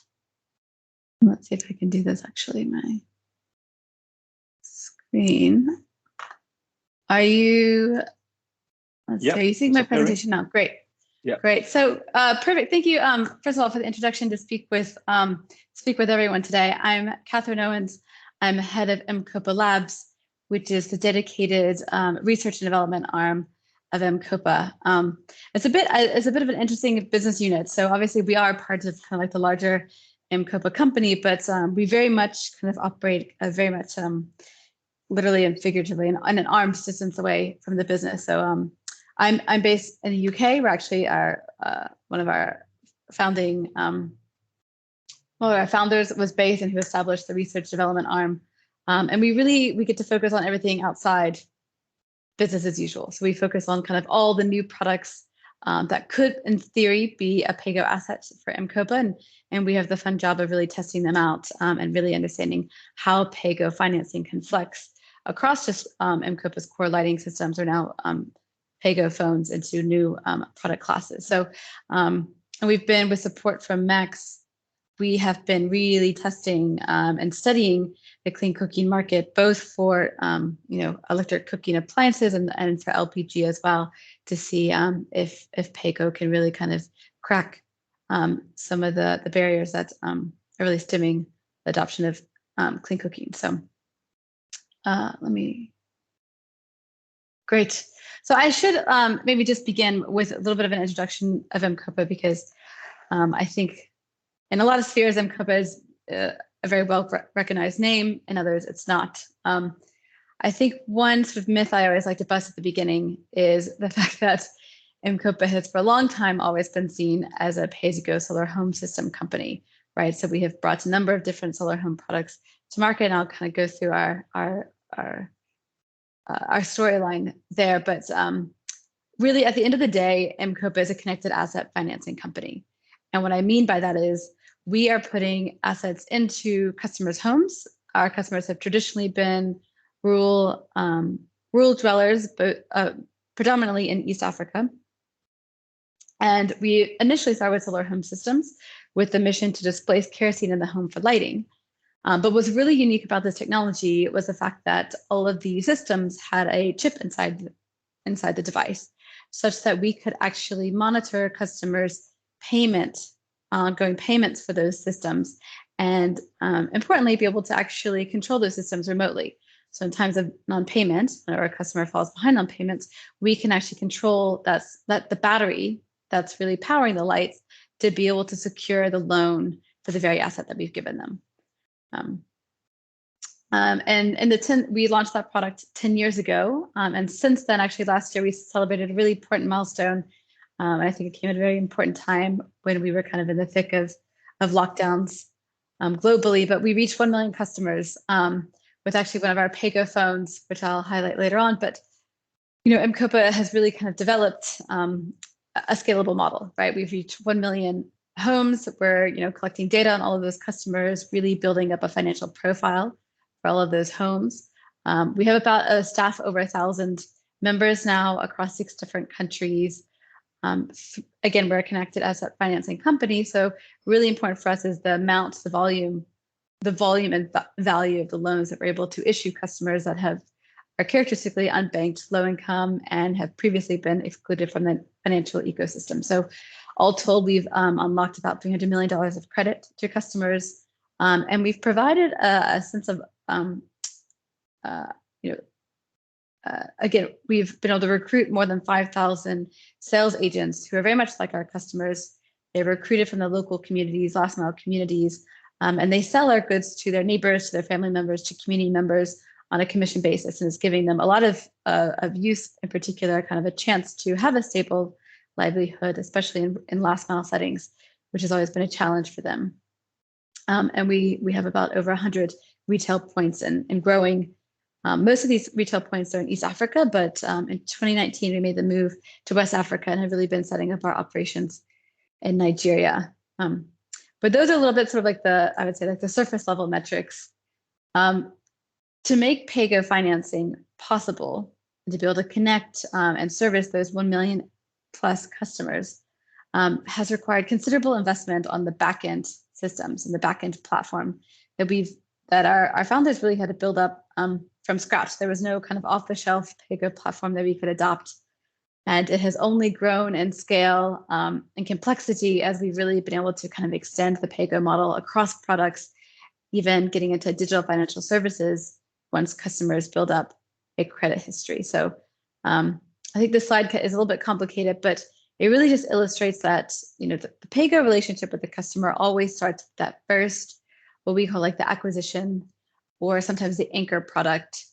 Let's see if I can do this. Actually, my screen. Are you? Let's see. Are you seeing my presentation now? Great. Yeah. Great. So perfect. Thank you. First of all, for the introduction to speak with everyone today. I'm Cathryn Owens. I'm head of Mcopa Labs, which is the dedicated research and development arm of Mcopa. It's a bit of an interesting business unit. So obviously we are part of kind of like the larger Mcopa company, but we very much kind of operate very much literally and figuratively in an arm's distance away from the business. So I'm based in the UK. We're actually one of our founding our founders was based and who established the research development arm. And we get to focus on everything outside business as usual. So we focus on kind of all the new products that could, in theory, be a Pago asset for Mcopa. And we have the fun job of really testing them out and really understanding how Pago financing can flex across just Mcopa's core lighting systems or now Pago phones into new product classes. So and we've been, with support from MECS, we have been really testing and studying the clean cooking market, both for electric cooking appliances and for LPG as well, to see if Pago can really kind of crack some of the barriers that are really stemming the adoption of clean cooking. So great. So I should maybe just begin with a little bit of an introduction of Mcopa, because I think in a lot of spheres, Mcopa is a very well recognized name. In others, it's not. I think one sort of myth I always like to bust at the beginning is the fact that Mcopa has for a long time always been seen as a pay-as-you-go solar home system company, right? So we have brought a number of different solar home products to market, and I'll kind of go through our storyline there. But really, at the end of the day, Mcopa is a connected asset financing company. And what I mean by that is we are putting assets into customers' homes. Our customers have traditionally been rural dwellers, but predominantly in East Africa. And we initially started with solar home systems with the mission to displace kerosene in the home for lighting. But what's really unique about this technology was the fact that all of the systems had a chip inside the device, such that we could actually monitor customers' ongoing payments for those systems, and importantly, be able to actually control those systems remotely. So in times of non-payment, whenever a customer falls behind on payments, we can actually control that the battery that's really powering the lights to be able to secure the loan for the very asset that we've given them. We launched that product 10 years ago. And since then, actually last year, we celebrated a really important milestone. I think it came at a very important time when we were kind of in the thick of lockdowns globally, but we reached 1 million customers with actually one of our Pago phones, which I'll highlight later on. But, Mcopa has really kind of developed a scalable model, right? We've reached 1 million homes. We're, collecting data on all of those customers, really building up a financial profile for all of those homes. We have about a staff over 1,000 members now across 6 different countries. Again, we're a connected asset financing company, so really important for us is the amount, the volume and value of the loans that we're able to issue customers that are characteristically unbanked, low income, and have previously been excluded from the financial ecosystem. So all told, we've unlocked about $300 million of credit to customers, and we've provided a sense of, again, we've been able to recruit more than 5,000 sales agents who are very much like our customers. They're recruited from the local communities, last mile communities, and they sell our goods to their neighbors, to their family members, to community members on a commission basis, and it's giving them a lot of use, in particular, kind of a chance to have a stable livelihood, especially in last mile settings, which has always been a challenge for them. And we have about over 100 retail points and growing Most of these retail points are in East Africa, but in 2019, we made the move to West Africa and have really been setting up our operations in Nigeria. But those are a little bit sort of like I would say like the surface level metrics. To make Pago financing possible, to be able to connect and service those 1 million plus customers has required considerable investment on the backend systems and the backend platform that our founders really had to build up from scratch. There was no kind of off-the-shelf Pago platform that we could adopt. And it has only grown in scale and complexity as we've really been able to kind of extend the Pago model across products, even getting into digital financial services once customers build up a credit history. So I think this slide is a little bit complicated, but it really just illustrates that, the Pago relationship with the customer always starts with that first, what we call like the acquisition, or sometimes the anchor product.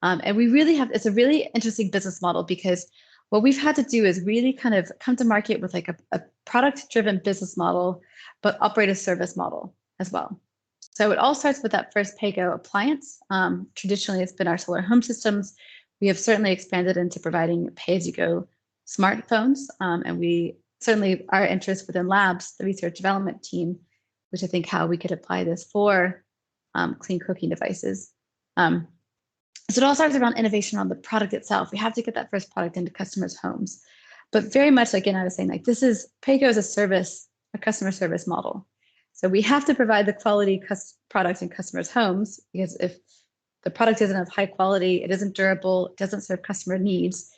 And we really it's a really interesting business model, because what we've had to do is really kind of come to market with like a product-driven business model, but operate a service model as well. So it all starts with that first Pago appliance. Traditionally, it's been our solar home systems. We have certainly expanded into providing pay-as-you-go smartphones. And we certainly our interest within labs, the research development team, which I think how we could apply this for clean cooking devices. So it all starts around innovation on the product itself. We have to get that first product into customers' homes. But very much, again, I was saying, like, Pago is a customer service model. So we have to provide the quality product in customers' homes, because if the product isn't of high quality, it isn't durable, it doesn't serve customer needs,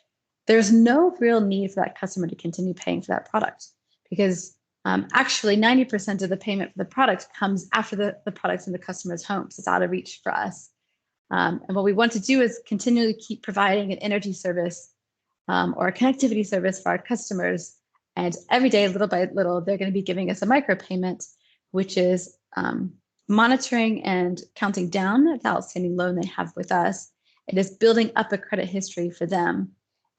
there's no real need for that customer to continue paying for that product, because actually 90% of the payment for the product comes after the product's in the customer's homes. It's out of reach for us. And what we want to do is continually keep providing an energy service or a connectivity service for our customers. And every day, little by little, they're going to be giving us a micropayment, which is monitoring and counting down the outstanding loan they have with us. It is building up a credit history for them.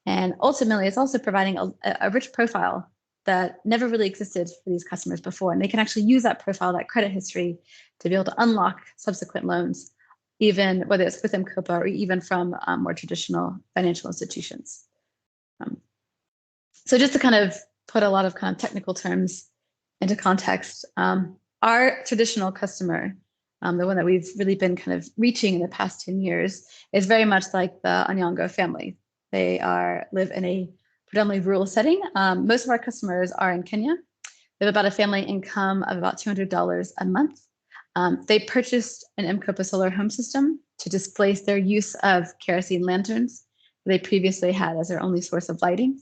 And ultimately, it's also providing a rich profile that never really existed for these customers before. And they can actually use that profile, that credit history, to be able to unlock subsequent loans, even whether it's with Mcopa or even from more traditional financial institutions. So just to kind of put a lot of kind of technical terms into context, our traditional customer, the one that we've really been kind of reaching in the past 10 years, is very much like the Onyango family. They live in a predominantly rural setting. Most of our customers are in Kenya. They have about a family income of about $200 a month. They purchased an Mcopa solar home system to displace their use of kerosene lanterns that they previously had as their only source of lighting.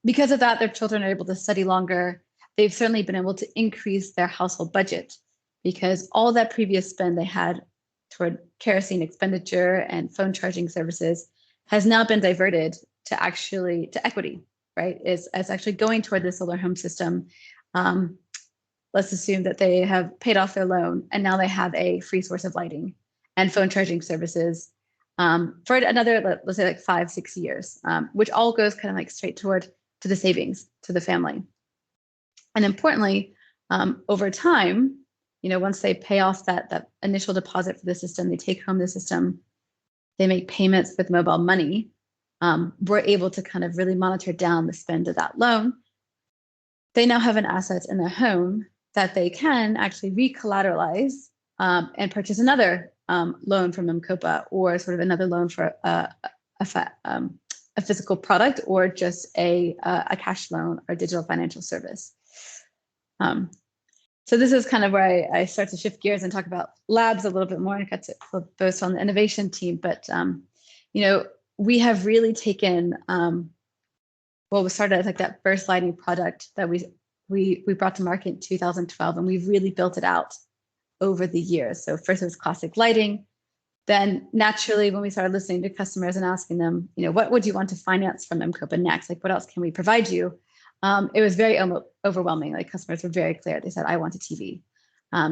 Because of that, their children are able to study longer. They've certainly been able to increase their household budget, because all that previous spend they had toward kerosene expenditure and phone charging services has now been diverted to equity, right? It's actually going toward the solar home system. Let's assume that they have paid off their loan and now they have a free source of lighting and phone charging services for another, let's say like 5-6 years, which all goes kind of like straight to the savings, to the family. And importantly, over time, once they pay off that initial deposit for the system, they take home the system, they make payments with mobile money, we're able to kind of really monitor down the spend of that loan. They now have an asset in their home that they can actually recollateralize and purchase another loan from Mcopa, or sort of another loan for a physical product, or just a cash loan or digital financial service. So this is kind of where I start to shift gears and talk about labs a little bit more. I got to boast on the innovation team, but we have really taken what was started as like that first lighting product that we brought to market in 2012, and we've really built it out over the years. So first it was classic lighting. Then naturally, when we started listening to customers and asking them, what would you want to finance from Mcopa next? Like, what else can we provide you? It was very overwhelming. Like, customers were very clear. They said, I want a TV.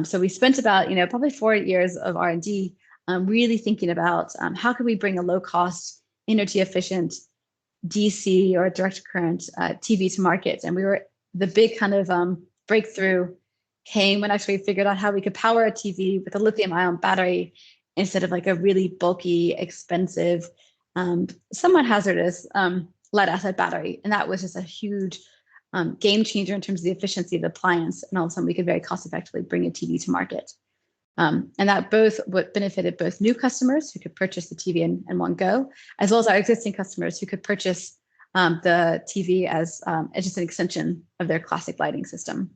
So we spent about, probably 4 years of R&D really thinking about how could we bring a low cost, energy efficient DC or direct current TV to market. And the big kind of breakthrough came when actually we figured out how we could power a TV with a lithium-ion battery instead of like a really bulky, expensive, somewhat hazardous lead acid battery. And that was just a huge game changer in terms of the efficiency of the appliance. And all of a sudden we could very cost effectively bring a TV to market. And that benefited both new customers who could purchase the TV in one go, as well as our existing customers who could purchase the TV as just an extension of their classic lighting system.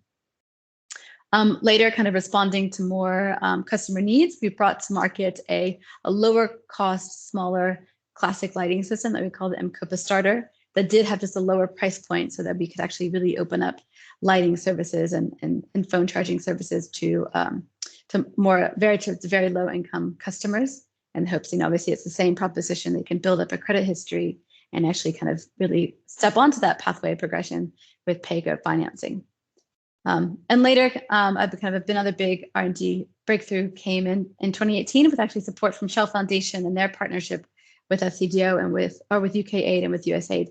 Later, kind of responding to more customer needs, we brought to market a lower cost, smaller classic lighting system that we call the Mcopa Starter that did have just a lower price point so that we could actually really open up lighting services and phone charging services to very low income customers, and hopes, obviously it's the same proposition. They can build up a credit history and actually kind of really step onto that pathway of progression with Pago financing. And later, another big R&D breakthrough came in 2018 with actually support from Shell Foundation and their partnership with FCDO and with UK Aid and with USAID.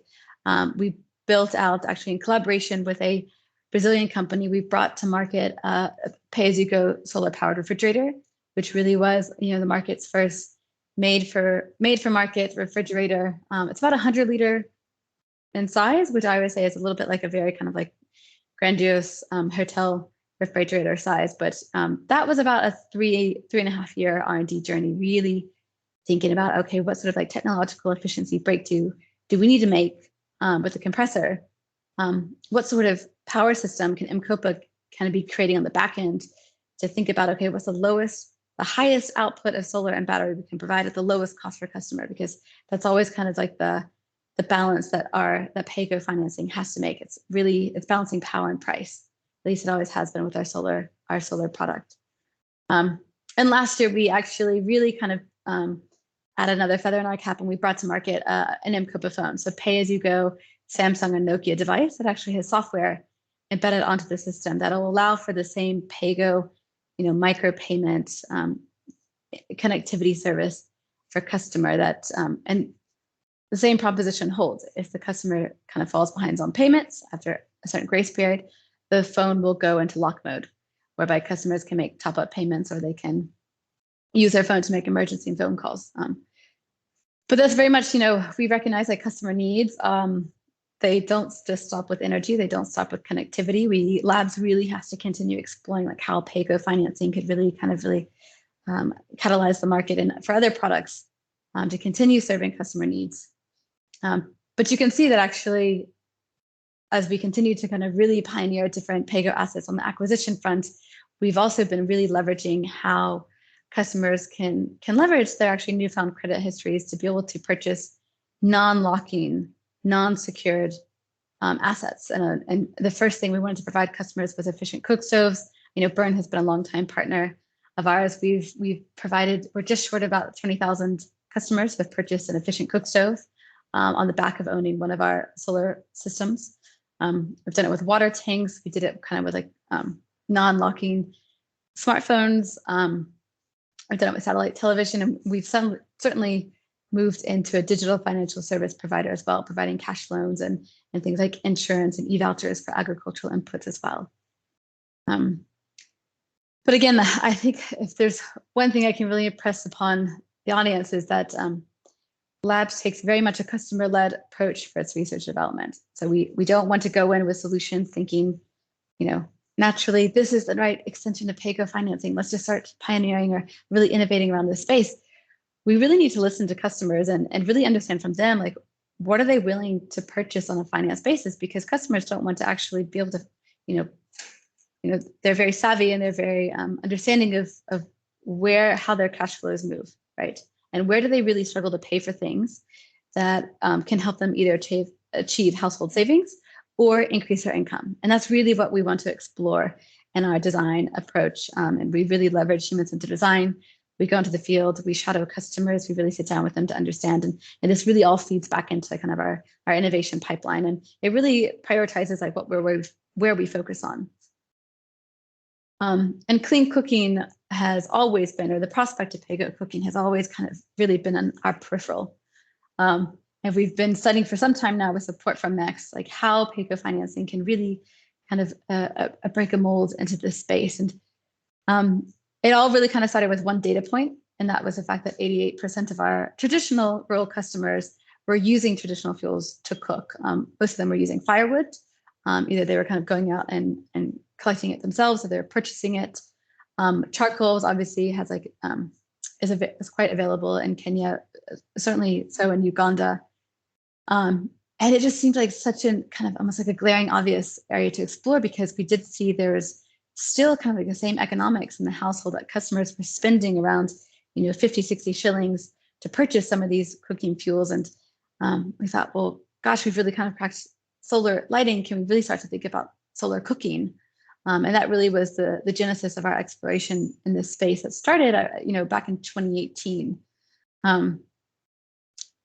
We built out, actually in collaboration with a Brazilian company, we brought to market a pay-as-you-go solar-powered refrigerator, which really was, the market's first made for market refrigerator. It's about 100 liter in size, which I would say is a little bit like a very kind of like grandiose hotel refrigerator size. But that was about a 3.5 year R&D journey, really thinking about, okay, what sort of like technological efficiency breakthrough do we need to make with the compressor? What sort of power system can Mcopa kind of be creating on the back end to think about, okay, what's the highest output of solar and battery we can provide at the lowest cost for customer? Because that's always kind of like the balance that Pago financing has to make. It's balancing power and price. At least it always has been with our solar product. And last year we actually really kind of added another feather in our cap, and we brought to market an Mcopa phone. So pay-as-you-go Samsung and Nokia device that actually has software embedded onto the system that'll allow for the same Pago, micropayment connectivity service for customer that, and the same proposition holds. If the customer kind of falls behind on payments after a certain grace period, the phone will go into lock mode, whereby customers can make top-up payments or they can use their phone to make emergency phone calls. But that's very much, we recognize that customer needs, they don't just stop with energy, they don't stop with connectivity. Labs really has to continue exploring like how Pago financing could really catalyze the market and for other products to continue serving customer needs. But you can see that actually, as we continue to kind of really pioneer different Pago assets on the acquisition front, we've also been really leveraging how customers can leverage their actually newfound credit histories to be able to purchase non-locking, non-secured assets. And the first thing we wanted to provide customers was efficient cook stoves. Burn has been a longtime partner of ours. We're just short of about 20,000 customers who have purchased an efficient cook stove on the back of owning one of our solar systems. We've done it with water tanks. We did it kind of with like non-locking smartphones. I've done it with satellite television, and we've certainly moved into a digital financial service provider as well, providing cash loans and things like insurance and e-vouchers for agricultural inputs as well. But again, I think if there's one thing I can really impress upon the audience is that Labs takes very much a customer-led approach for its research and development. So we don't want to go in with solutions thinking, naturally, this is the right extension of Pago financing. Let's just start pioneering or really innovating around this space. We really need to listen to customers and really understand from them, like, what are they willing to purchase on a finance basis? Because customers don't want to actually be able to, they're very savvy and they're very understanding of how their cash flows move, right? And where do they really struggle to pay for things that can help them either achieve household savings or increase their income. And that's really what we want to explore in our design approach. And we really leverage human-centered design. We go into the field, we shadow customers, we really sit down with them to understand. And this really all feeds back into kind of our innovation pipeline. And it really prioritizes like where we focus on. And clean cooking has always been, or the prospect of Pago cooking has always kind of really been on our peripheral. And we've been studying for some time now with support from MECS, like how Pago financing can really kind of break a mold into this space. And it all really kind of started with one data point, and that was the fact that 88% of our traditional rural customers were using traditional fuels to cook. Most of them were using firewood. Either they were kind of going out and collecting it themselves, or they're purchasing it. Charcoal obviously has like is quite available in Kenya, certainly so in Uganda. And it just seemed like such a kind of almost like a glaring obvious area to explore, because we did see there was still kind of like the same economics in the household, that customers were spending around 50, 60 shillings to purchase some of these cooking fuels. And we thought, well, gosh, we've really kind of cracked solar lighting. Can we really start to think about solar cooking? And that really was the genesis of our exploration in this space that started, back in 2018.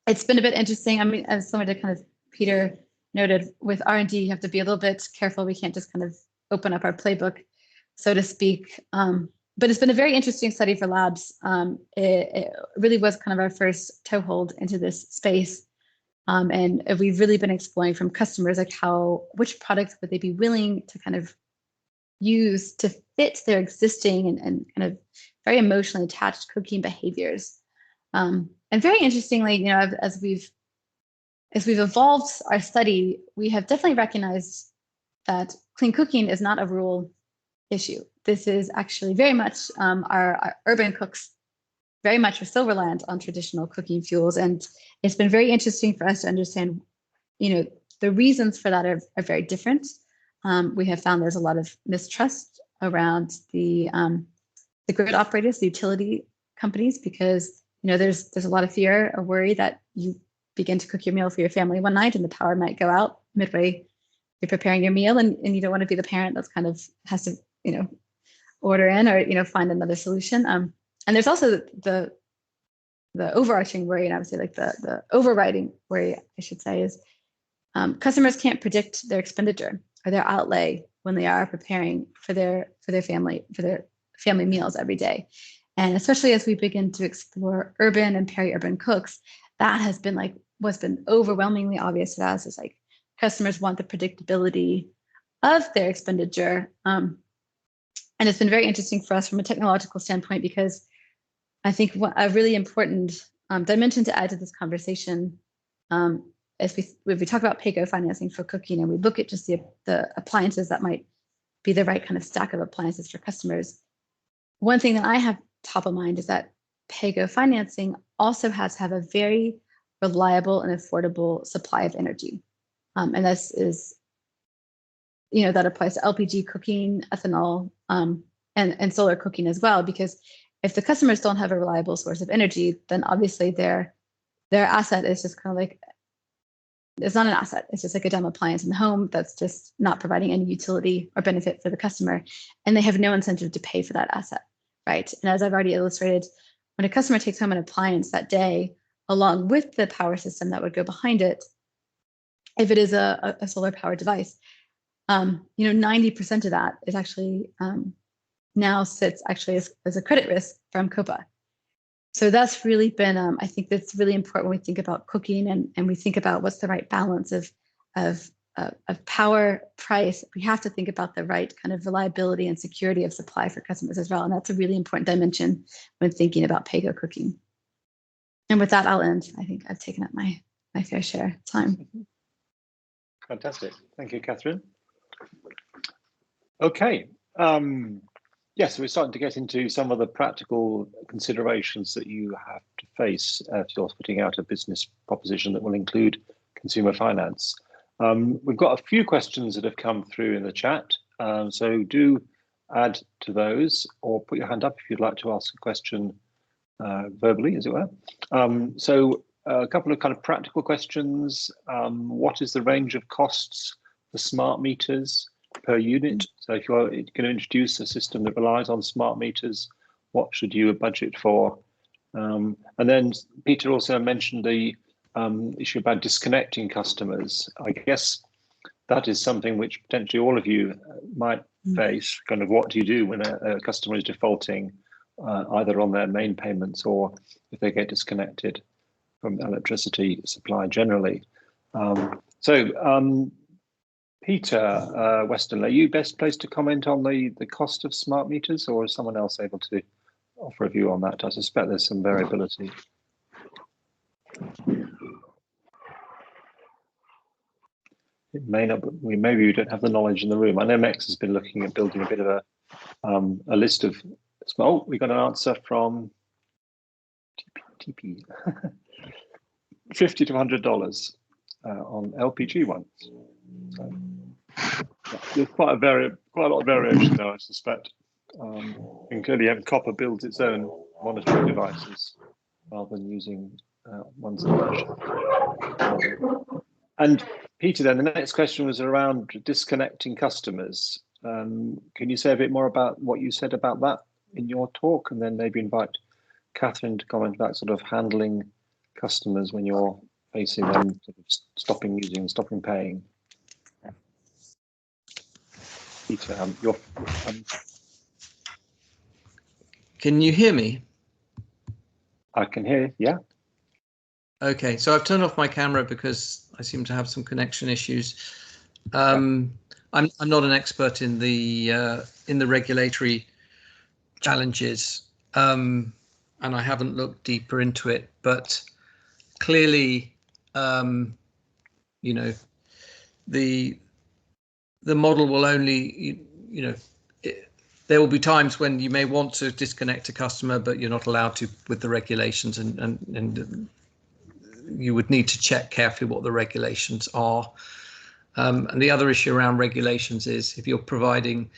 It's been a bit interesting. I mean, as someone to kind of Peter noted, with R&D, you have to be a little bit careful. We can't just kind of open up our playbook, so to speak. But it's been a very interesting study for labs. It really was kind of our first toehold into this space. And we've really been exploring from customers, like which products would they be willing to kind of use to fit their existing and kind of very emotionally attached cooking behaviors. And very interestingly, as we've evolved our study, we have definitely recognized that clean cooking is not a rural issue. This is actually very much our urban cooks very much are still reliant on traditional cooking fuels. And it's been very interesting for us to understand, the reasons for that are very different. We have found there's a lot of mistrust around the grid operators, the utility companies, because there's a lot of fear or worry that you begin to cook your meal for your family one night and the power might go out midway you're preparing your meal, and you don't want to be the parent that's kind of has to order in or find another solution. And there's also the overarching worry, and I would say like the overriding worry, I should say, is customers can't predict their expenditure or their outlay when they are preparing for their family meals every day. And especially as we begin to explore urban and peri-urban cooks, that has been like what's been overwhelmingly obvious to us, is like customers want the predictability of their expenditure. And it's been very interesting for us from a technological standpoint, because I think a really important dimension to add to this conversation, as we talk about Pago financing for cooking, and we look at just the appliances that might be the right kind of stack of appliances for customers. One thing that I have top of mind is that Pago financing also has to have a very reliable and affordable supply of energy. And this is, that applies to LPG cooking, ethanol, and solar cooking as well, because if the customers don't have a reliable source of energy, then obviously their asset is just kind of like, it's not an asset. It's just like a dumb appliance in the home that's just not providing any utility or benefit for the customer. And they have no incentive to pay for that asset, right? And as I've already illustrated, when a customer takes home an appliance that day, along with the power system that would go behind it, if it is a solar powered device, 90% of that is actually now sits actually as a credit risk from Mcopa. So that's really been, I think that's really important when we think about cooking and we think about what's the right balance of power, price. We have to think about the right kind of reliability and security of supply for customers as well. And that's a really important dimension when thinking about Pago cooking. And with that, I'll end. I think I've taken up my fair share of time. Fantastic. Thank you, Cathryn. Okay. Yes, we're starting to get into some of the practical considerations that you have to face if you're putting out a business proposition that will include consumer finance. We've got a few questions that have come through in the chat, so do add to those or put your hand up if you'd like to ask a question verbally, as it were. So a couple of kind of practical questions. What is the range of costs for smart meters per unit? So if you're going to introduce a system that relies on smart meters, what should you budget for? And then Peter also mentioned the issue about disconnecting customers. I guess that is something which potentially all of you might face. Kind of what do you do when a customer is defaulting either on their main payments or if they get disconnected from electricity supply generally? Peter, Weston, are you best placed to comment on the cost of smart meters, or is someone else able to offer a view on that? I suspect there's some variability. It may not, maybe we don't have the knowledge in the room. I know MECS has been looking at building a bit of a list of, oh, we got an answer from TP, $50 to $100 on LPG ones. So, yeah, there's quite a lot of variation there, I suspect. And clearly, Mcopa builds its own monitoring devices rather than using ones that and Peter, then the next question was around disconnecting customers. Can you say a bit more about what you said about that in your talk, and then maybe invite Cathryn to comment about sort of handling customers when you're facing them sort of stopping using, stopping paying. Peter, Can you hear me? I can hear, yeah. Okay, so I've turned off my camera because I seem to have some connection issues. I'm not an expert in the regulatory challenges, and I haven't looked deeper into it. But clearly, you know, the model will only, there will be times when you may want to disconnect a customer, but you're not allowed to with the regulations, and you would need to check carefully what the regulations are. And the other issue around regulations is if you're providing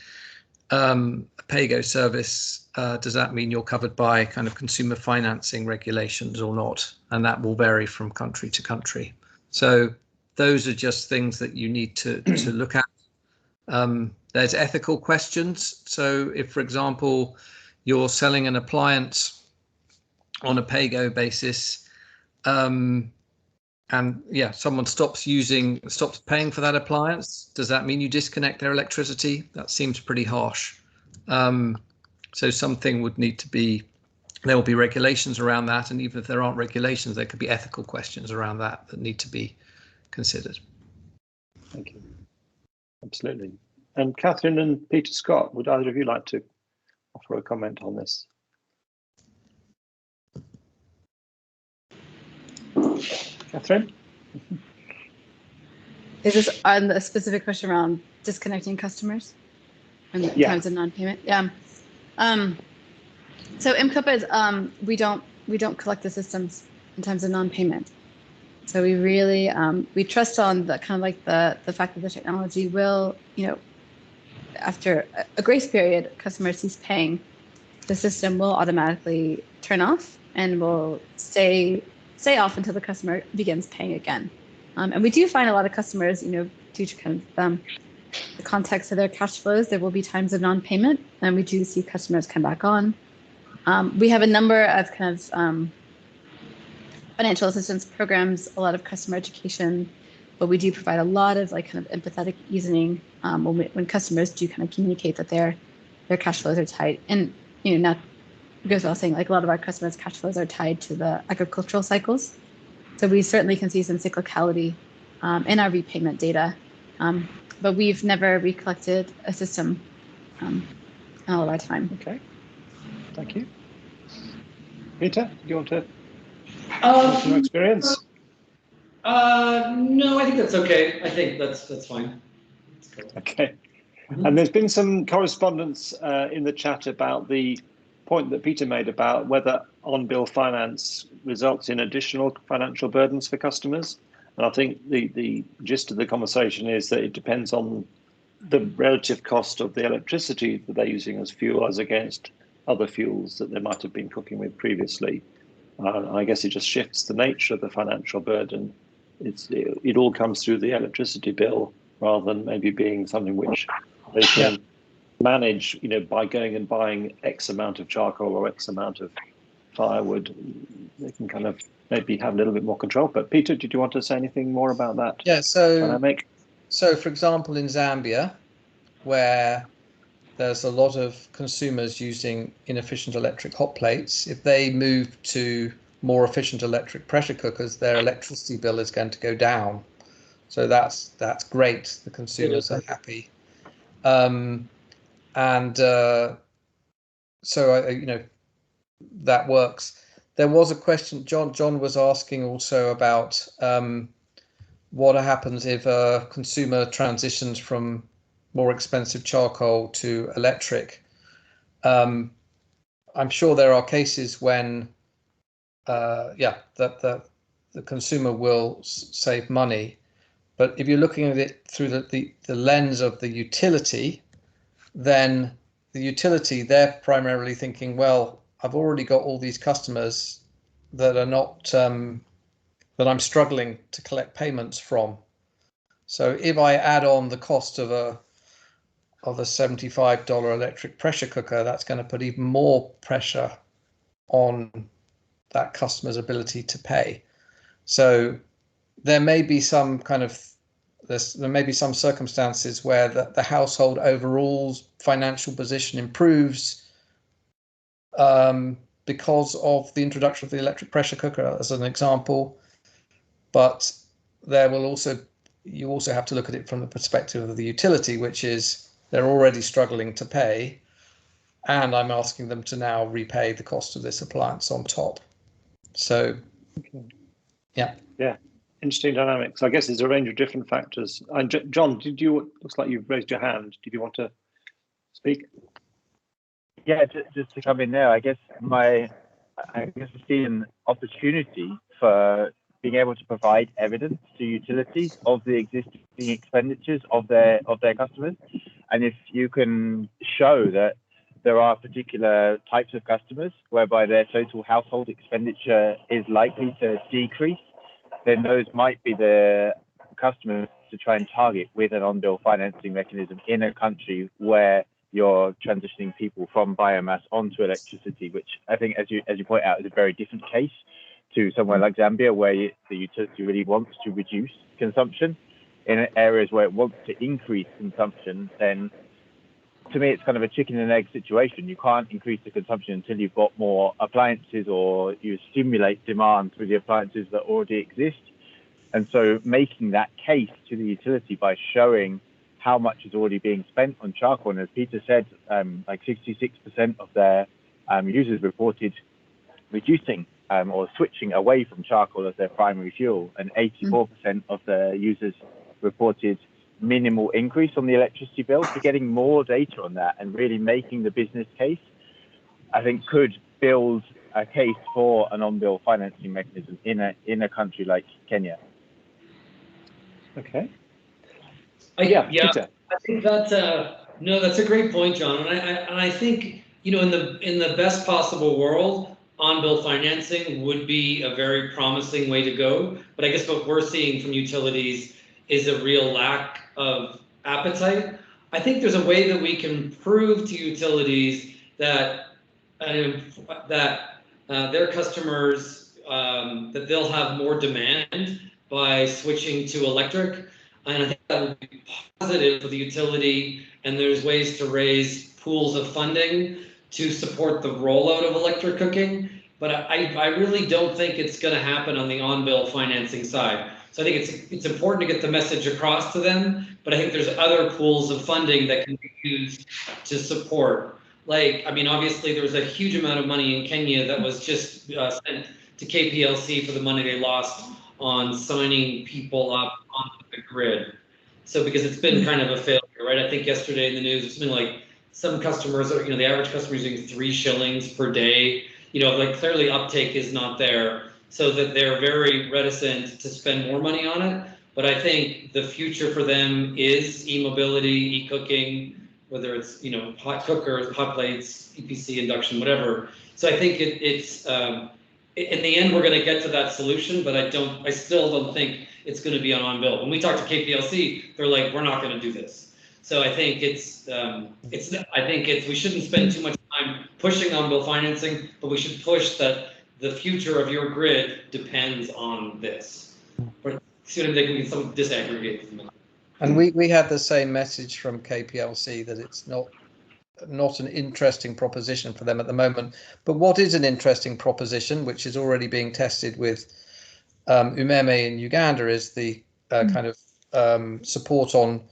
a Pago service, does that mean you're covered by kind of consumer financing regulations or not? And that will vary from country to country. So those are just things that you need to look at. There's ethical questions. So if, for example, you're selling an appliance on a Pago basis, and yeah, someone stops paying for that appliance, does that mean you disconnect their electricity? That seems pretty harsh. So something would need to be, there will be regulations around that, and even if there aren't regulations, there could be ethical questions around that need to be considered. Thank you. Absolutely. And Cathryn and Peter Scott, would either of you like to offer a comment on this? Cathryn? Is this on the specific question around disconnecting customers in terms of non-payment? Yeah. So Mcopa is we don't collect the systems in terms of non-payment. So we really we trust on the kind of like the fact that the technology will, after a grace period, customer cease paying, the system will automatically turn off and will stay off until the customer begins paying again. And we do find a lot of customers, due to kind of the context of their cash flows, there will be times of non-payment, and we do see customers come back on. We have a number of kind of financial assistance programs, a lot of customer education, but we do provide a lot of like kind of empathetic easing when customers do kind of communicate that their cash flows are tight. And not goes without saying, like a lot of our customers' cash flows are tied to the agricultural cycles. So we certainly can see some cyclicality in our repayment data, but we've never recollected a system in all of our time. Okay, thank you. Peter, do you want to share your experience? No, I think that's okay. I think that's fine. Okay. And there's been some correspondence in the chat about the point that Peter made about whether on-bill finance results in additional financial burdens for customers. And I think the gist of the conversation is that it depends on the relative cost of the electricity that they're using as fuel as against other fuels that they might have been cooking with previously. I guess it just shifts the nature of the financial burden. It all comes through the electricity bill rather than maybe being something which they can manage, by going and buying X amount of charcoal or X amount of firewood. They can kind of maybe have a little bit more control. But Peter, did you want to say anything more about that? Yeah, so for example, in Zambia, where there's a lot of consumers using inefficient electric hot plates, if they move to more efficient electric pressure cookers, their electricity bill is going to go down. So that's great. The consumers are happy. So that works. There was a question. John was asking also about what happens if a consumer transitions from more expensive charcoal to electric. I'm sure there are cases when, the consumer will save money. But if you're looking at it through the lens of the utility, then the utility, they're primarily thinking, well, I've already got all these customers that are not, that I'm struggling to collect payments from. So if I add on the cost of a $75 electric pressure cooker, that's going to put even more pressure on that customer's ability to pay. So there may be some there may be some circumstances where the household overall financial position improves because of the introduction of the electric pressure cooker, as an example. But you also have to look at it from the perspective of the utility, which is they're already struggling to pay, and I'm asking them to now repay the cost of this appliance on top. So, yeah. Interesting dynamics. I guess there's a range of different factors. John, looks like you've raised your hand. Did you want to speak? Yeah, just to come in there, I guess I see an opportunity for being able to provide evidence to utilities of the existing expenditures of their customers. And if you can show that there are particular types of customers whereby their total household expenditure is likely to decrease, then those might be the customers to try and target with an on-bill financing mechanism in a country where you're transitioning people from biomass onto electricity, which I think, as you point out, is a very different case to somewhere like Zambia, where the utility really wants to reduce consumption. In areas where it wants to increase consumption, then to me, it's kind of a chicken and egg situation. You can't increase the consumption until you've got more appliances, or you stimulate demand through the appliances that already exist. And so making that case to the utility by showing how much is already being spent on charcoal, and as Peter said, like 66% of their users reported reducing or switching away from charcoal as their primary fuel, and 84% of the users reported minimal increase on the electricity bill. So getting more data on that and really making the business case, I think, could build a case for an on-bill financing mechanism in a country like Kenya. Okay. Peter. I think that's a great point, John. And I think, in the best possible world, on-bill financing would be a very promising way to go. But I guess what we're seeing from utilities is a real lack of appetite. I think there's a way that we can prove to utilities that their customers, that they'll have more demand by switching to electric. And I think that would be positive for the utility, and there's ways to raise pools of funding to support the rollout of electric cooking. But I really don't think it's going to happen on the on-bill financing side. So I think it's important to get the message across to them, but I think there's other pools of funding that can be used to support. Obviously there's a huge amount of money in Kenya that was just sent to KPLC for the money they lost on signing people up onto the grid. So because it's been kind of a failure, right? I think yesterday in the news, it's been like some customers are, the average customer is using 3 shillings per day. Clearly uptake is not there, so that they're very reticent to spend more money on it. But I think the future for them is e-mobility, e-cooking, whether it's, hot cookers, hot plates, EPC, induction, whatever. So I think it's in the end, we're going to get to that solution, but I still don't think it's going to be on-bill. When we talk to KPLC, they're like, we're not going to do this. So I think we shouldn't spend too much time pushing on-bill financing, but we should push that the future of your grid depends on this. But sooner they can some disaggregate them. And we had the same message from KPLC that it's not an interesting proposition for them at the moment. But what is an interesting proposition, which is already being tested with Umeme in Uganda, is the kind of support on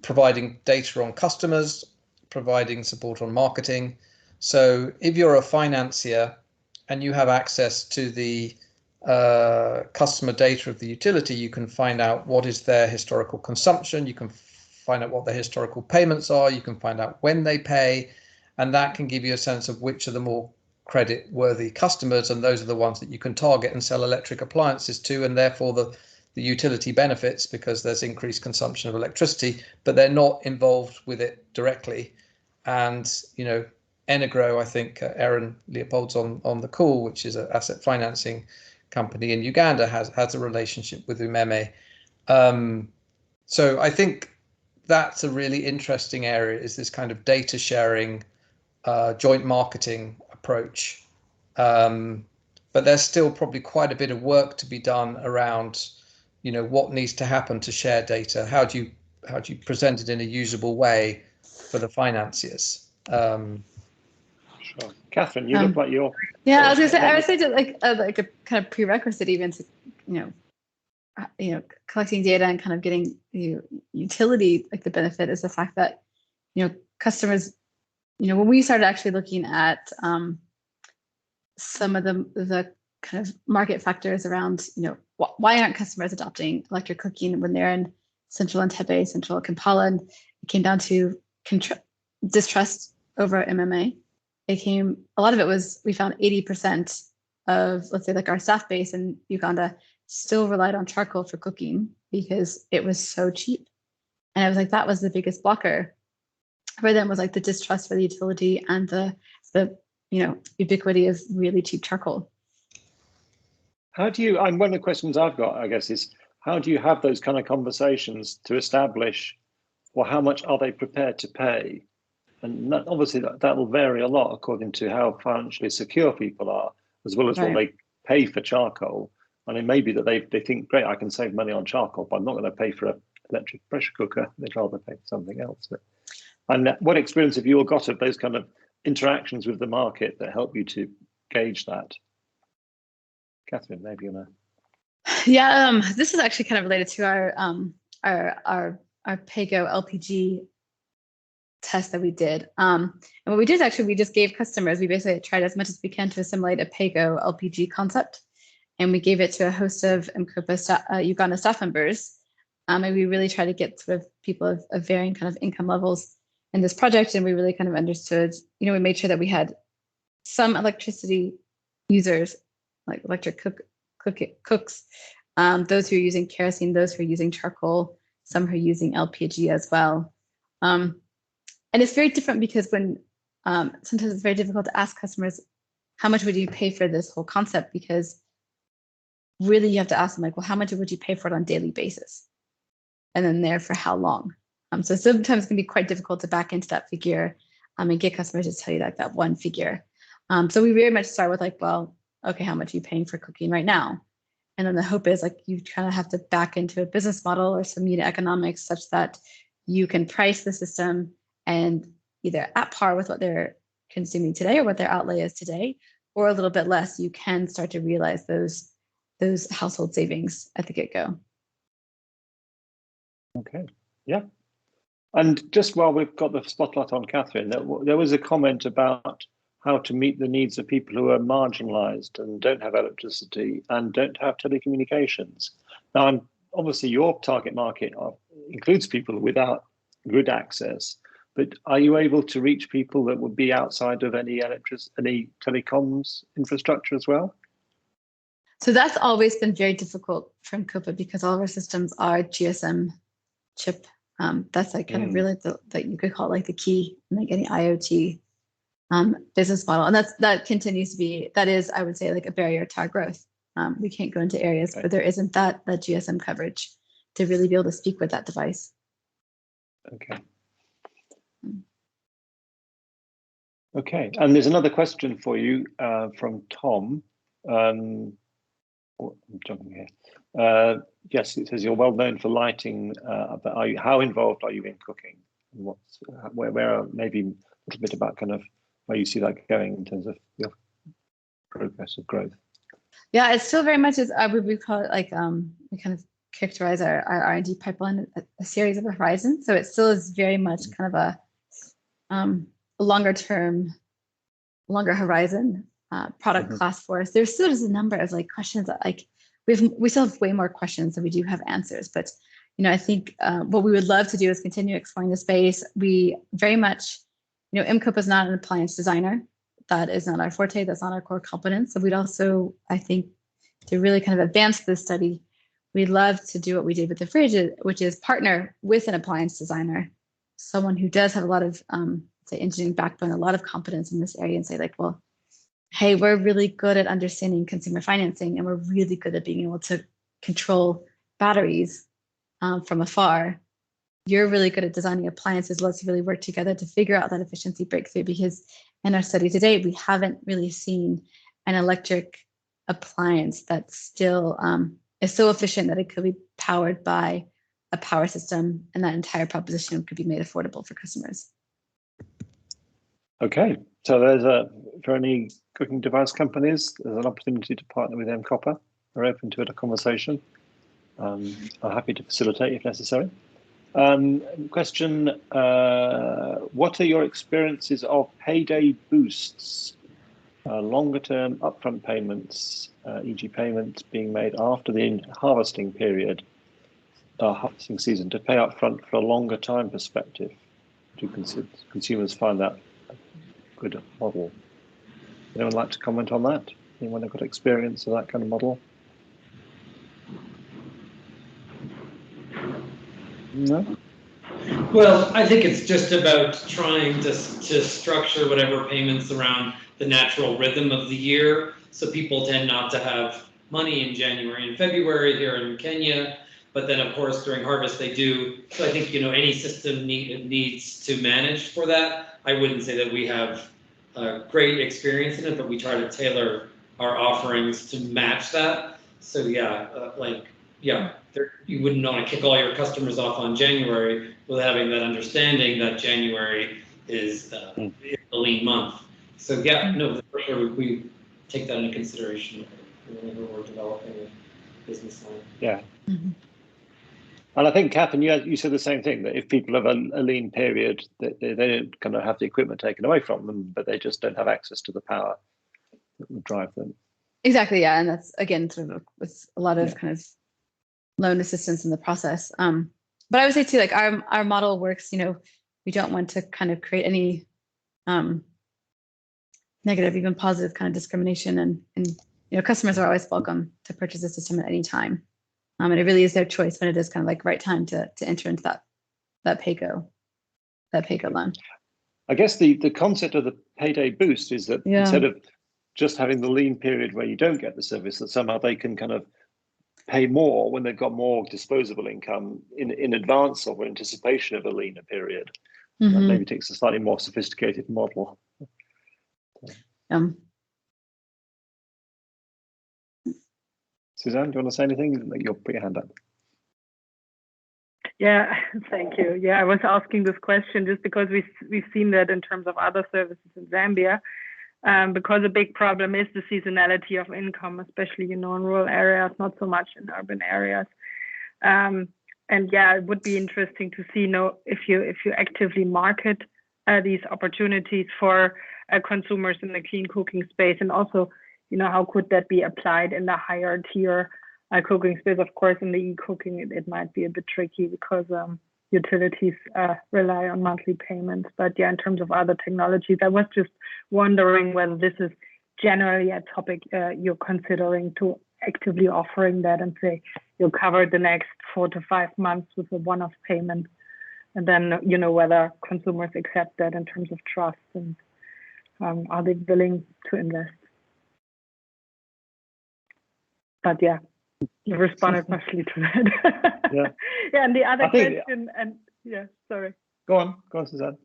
providing data on customers, providing support on marketing. So if you're a financier and you have access to the customer data of the utility, you can find out what is their historical consumption, you can find out what their historical payments are, you can find out when they pay, and that can give you a sense of which are the more credit-worthy customers, and those are the ones that you can target and sell electric appliances to, and therefore the utility benefits because there's increased consumption of electricity, but they're not involved with it directly. And, you know, Enegro, I think Aaron Leopold's on the call, which is an asset financing company in Uganda, has a relationship with Umeme. So I think that's a really interesting area, is this kind of data sharing, joint marketing approach. But there's still probably quite a bit of work to be done around, you know, what needs to happen to share data. How do you present it in a usable way for the financiers? Sure. Cathryn, you look like you're... Yeah, I was gonna say, I would say that like a kind of prerequisite even to, you know, collecting data and kind of getting utility, like the benefit is the fact that, you know, customers, you know, when we started actually looking at some of the kind of market factors around, you know, why aren't customers adopting electric cooking when they're in central Entebbe, central Kampala, and it came down to distrust over MMA. A lot of it was, we found 80% of, let's say, like our staff base in Uganda still relied on charcoal for cooking because it was so cheap. And I was like, that was the biggest blocker for them, was like the distrust for the utility and the you know, ubiquity of really cheap charcoal. How do you, and one of the questions I've got, I guess, is how do you have those kind of conversations to establish, well, how much are they prepared to pay? And that, obviously that will vary a lot according to how financially secure people are, as well as what they pay for charcoal. And it may be that they think, great, I can save money on charcoal, but I'm not going to pay for an electric pressure cooker. They'd rather pay for something else. And what experience have you all got of those kind of interactions with the market that help you to gauge that? Cathryn, maybe you know. Yeah, this is actually kind of related to our Pago LPG test that we did. And what we did is actually, we just gave customers, we basically tried as much as we can to assimilate a Pago LPG concept. And we gave it to a host of Mcopa Uganda staff members. And we really tried to get sort of people of varying kind of income levels in this project. And we really kind of understood, you know, we made sure that we had some electricity users, like electric cooks, those who are using kerosene, those who are using charcoal, some who are using LPG as well. And it's very different because when sometimes it's very difficult to ask customers, how much would you pay for this whole concept? Because really you have to ask them, like, well, how much would you pay for it on a daily basis? And then there for how long? So sometimes it can be quite difficult to back into that figure and get customers to tell you like that one figure. So we very much start with like, well, okay, how much are you paying for cooking right now? And then the hope is like you kind of have to back into a business model or some unit economics such that you can price the system and either at par with what they're consuming today or what their outlay is today, or a little bit less, you can start to realize those household savings at the get-go. Okay, yeah. And just while we've got the spotlight on Cathryn, there was a comment about how to meet the needs of people who are marginalised and don't have electricity and don't have telecommunications. Now, obviously your target market includes people without good access, but are you able to reach people that would be outside of any telecoms infrastructure as well? So that's always been very difficult for Mcopa because all of our systems are GSM chip. That's like kind of really that you could call it like the key in like any IoT business model, and that continues to be, that is, I would say, like a barrier to our growth. We can't go into areas where there isn't that GSM coverage to really be able to speak with that device. Okay. Okay, and there's another question for you from Tom. I'm jumping here. Yes, it says you're well known for lighting, but how involved are you in cooking? And where maybe a little bit about kind of where you see that going in terms of your progress of growth? Yeah, it's still very much as we call it like we kind of characterize our R&D pipeline a series of horizons. So it still is very much kind of a longer horizon product class for us. There's still just a number of like questions that like we still have way more questions than we do have answers. But I think what we would love to do is continue exploring the space. We very much, Mcopa is not an appliance designer. That is not our forte. That's not our core competence. So we'd also, I think, to really kind of advance this study, we'd love to do what we did with the fridge, which is partner with an appliance designer, someone who does have a lot of, say, engineering backbone, a lot of competence in this area, and say like, well, hey, we're really good at understanding consumer financing, and we're really good at being able to control batteries from afar. You're really good at designing appliances. Let's really work together to figure out that efficiency breakthrough, because in our study to date, we haven't really seen an electric appliance that still is so efficient that it could be powered by a power system, and that entire proposition could be made affordable for customers. Okay, so for any cooking device companies, there's an opportunity to partner with Mcopa. We're open to a conversation. I'm happy to facilitate if necessary. Question, what are your experiences of payday boosts, longer term upfront payments, e.g. payments being made after the harvesting period, harvesting season, to pay upfront for a longer time perspective? Do consumers find that a good model? Anyone like to comment on that? Anyone have got experience of that kind of model? No? Well, I think it's just about trying to structure whatever payments around the natural rhythm of the year. So people tend not to have money in January and February here in Kenya, but then of course during harvest they do. So I think any system needs to manage for that. I wouldn't say that we have great experience in it, but we try to tailor our offerings to match that. So you wouldn't want to kick all your customers off on January without having that understanding that January is a lean month. So for sure we take that into consideration whenever we're developing a business line. Yeah. Mm-hmm. And I think, Cathryn, you said the same thing, that if people have a lean period, they don't kind of have the equipment taken away from them, but they just don't have access to the power that would drive them. Exactly, yeah, and that's again sort of with a lot of kind of loan assistance in the process. But I would say too, like our model works. We don't want to kind of create any negative, even positive kind of discrimination, and customers are always welcome to purchase a system at any time. And it really is their choice when it is kind of like right time to enter into that Pago loan. I guess the concept of the payday boost is that instead of just having the lean period where you don't get the service, that somehow they can kind of pay more when they've got more disposable income in advance of or anticipation of a leaner period. Mm-hmm. That maybe takes a slightly more sophisticated model. Suzanne, do you want to say anything? You'll put your hand up. Yeah, thank you. Yeah, I was asking this question just because we've seen that in terms of other services in Zambia, because a big problem is the seasonality of income, especially in rural areas, not so much in urban areas. And yeah, it would be interesting to see if you actively market these opportunities for consumers in the clean cooking space, and also how could that be applied in the higher tier cooking space? Of course, in the eCooking, it might be a bit tricky because utilities rely on monthly payments. But yeah, in terms of other technologies, I was just wondering whether this is generally a topic you're considering to actively offering that, and say you'll cover the next 4 to 5 months with a one-off payment, and then whether consumers accept that in terms of trust, and are they willing to invest? But yeah, you responded partially to that. Yeah, and the other question, sorry. Go on, Suzanne.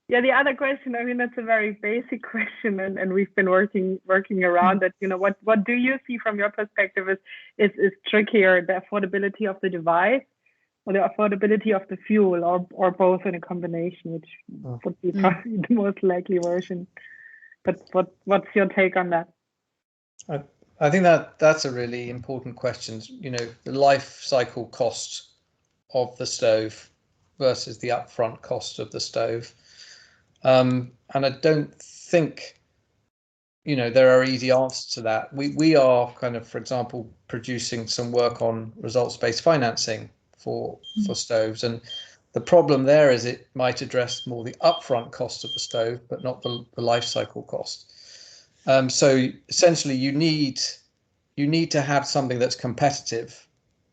Yeah, the other question, that's a very basic question, and we've been working around it. What do you see from your perspective is trickier, the affordability of the device or the affordability of the fuel, or both in a combination, which would be probably the most likely version? But what's your take on that? I think that's a really important question. You know, the life cycle cost of the stove versus the upfront cost of the stove. And I don't think, you know, there are easy answers to that. We are kind of, for example, producing some work on results-based financing for stoves, and the problem there is it might address more the upfront cost of the stove, but not the life cycle cost. So essentially, you need to have something that's competitive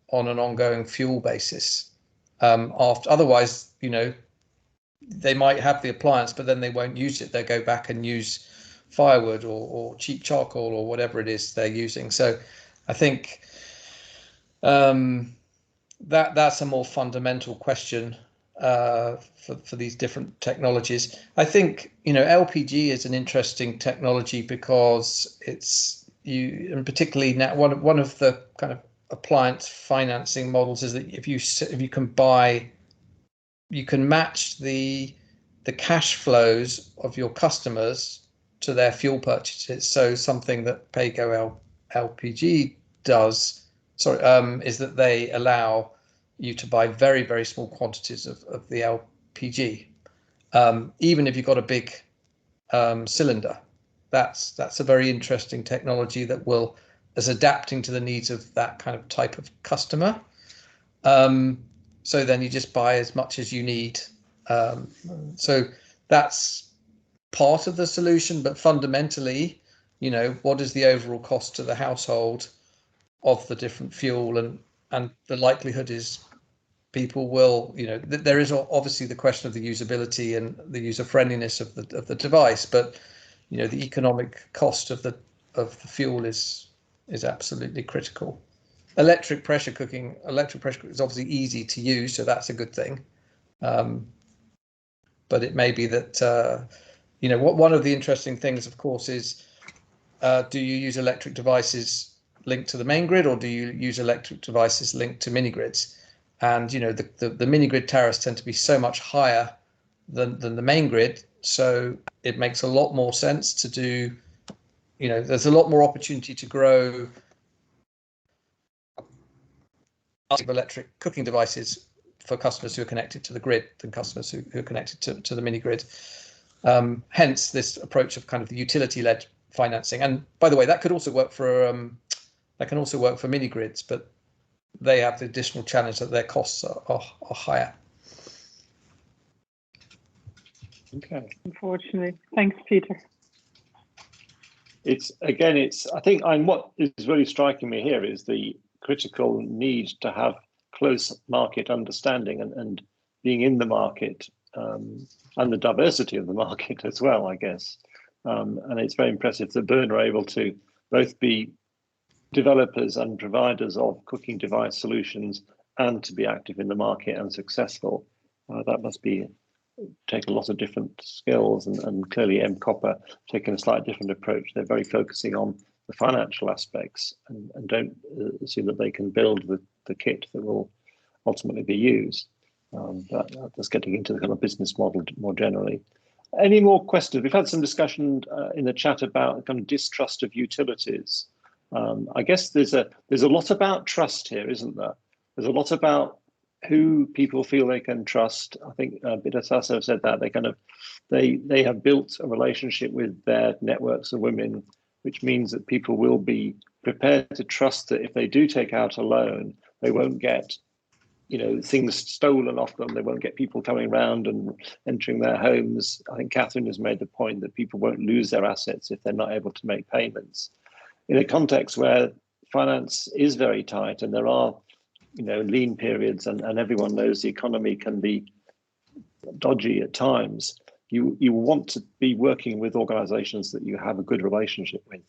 on an ongoing fuel basis. Otherwise, you know, they might have the appliance, but then they won't use it. They'll go back and use firewood or cheap charcoal or whatever it is they're using. So I think that's a more fundamental question for these different technologies. I think, you know, LPG is an interesting technology because and particularly now one of the kind of appliance financing models is that if you can match the cash flows of your customers to their fuel purchases. So something that Pago LPG does, is that they allow you to buy very, very small quantities of the LPG, even if you've got a big cylinder. That's a very interesting technology that is adapting to the needs of that kind of type of customer. So then you just buy as much as you need. So that's part of the solution, but fundamentally, you know, what is the overall cost to the household of the different fuel, and the likelihood is people will, you know, there is obviously the question of the usability and the user friendliness of the device, but you know, the economic cost of the fuel is absolutely critical. Electric pressure cooking is obviously easy to use, so that's a good thing. But it may be that you know, one of the interesting things, of course, is do you use electric devices linked to the main grid, or do you use electric devices linked to mini grids? And you know, the mini grid tariffs tend to be so much higher than the main grid, so it makes a lot more sense to do. You know, there's a lot more opportunity to grow electric cooking devices for customers who are connected to the grid than customers who are connected to the mini grid. Hence this approach of kind of the utility-led financing. And by the way, that could also work for mini grids, but they have the additional challenge that their costs are higher. Okay. Unfortunately, thanks, Peter. I think what is really striking me here is the critical need to have close market understanding and being in the market, and the diversity of the market as well, I guess. And it's very impressive that Bern are able to both be developers and providers of cooking device solutions and to be active in the market and successful. That must take a lot of different skills, and clearly Mcopa taking a slightly different approach. They're very focusing on the financial aspects and don't assume that they can build the kit that will ultimately be used. That's getting into the kind of business model more generally. Any more questions? We've had some discussion in the chat about kind of distrust of utilities. I guess there's a lot about trust here, isn't there? There's a lot about who people feel they can trust. I think Bidasasa said that they have built a relationship with their networks of women, which means that people will be prepared to trust that if they do take out a loan, they won't get, you know, things stolen off them. They won't get people coming around and entering their homes. I think Cathryn has made the point that people won't lose their assets if they're not able to make payments. In a context where finance is very tight and there are, you know, lean periods, and everyone knows the economy can be dodgy at times, you want to be working with organizations that you have a good relationship with.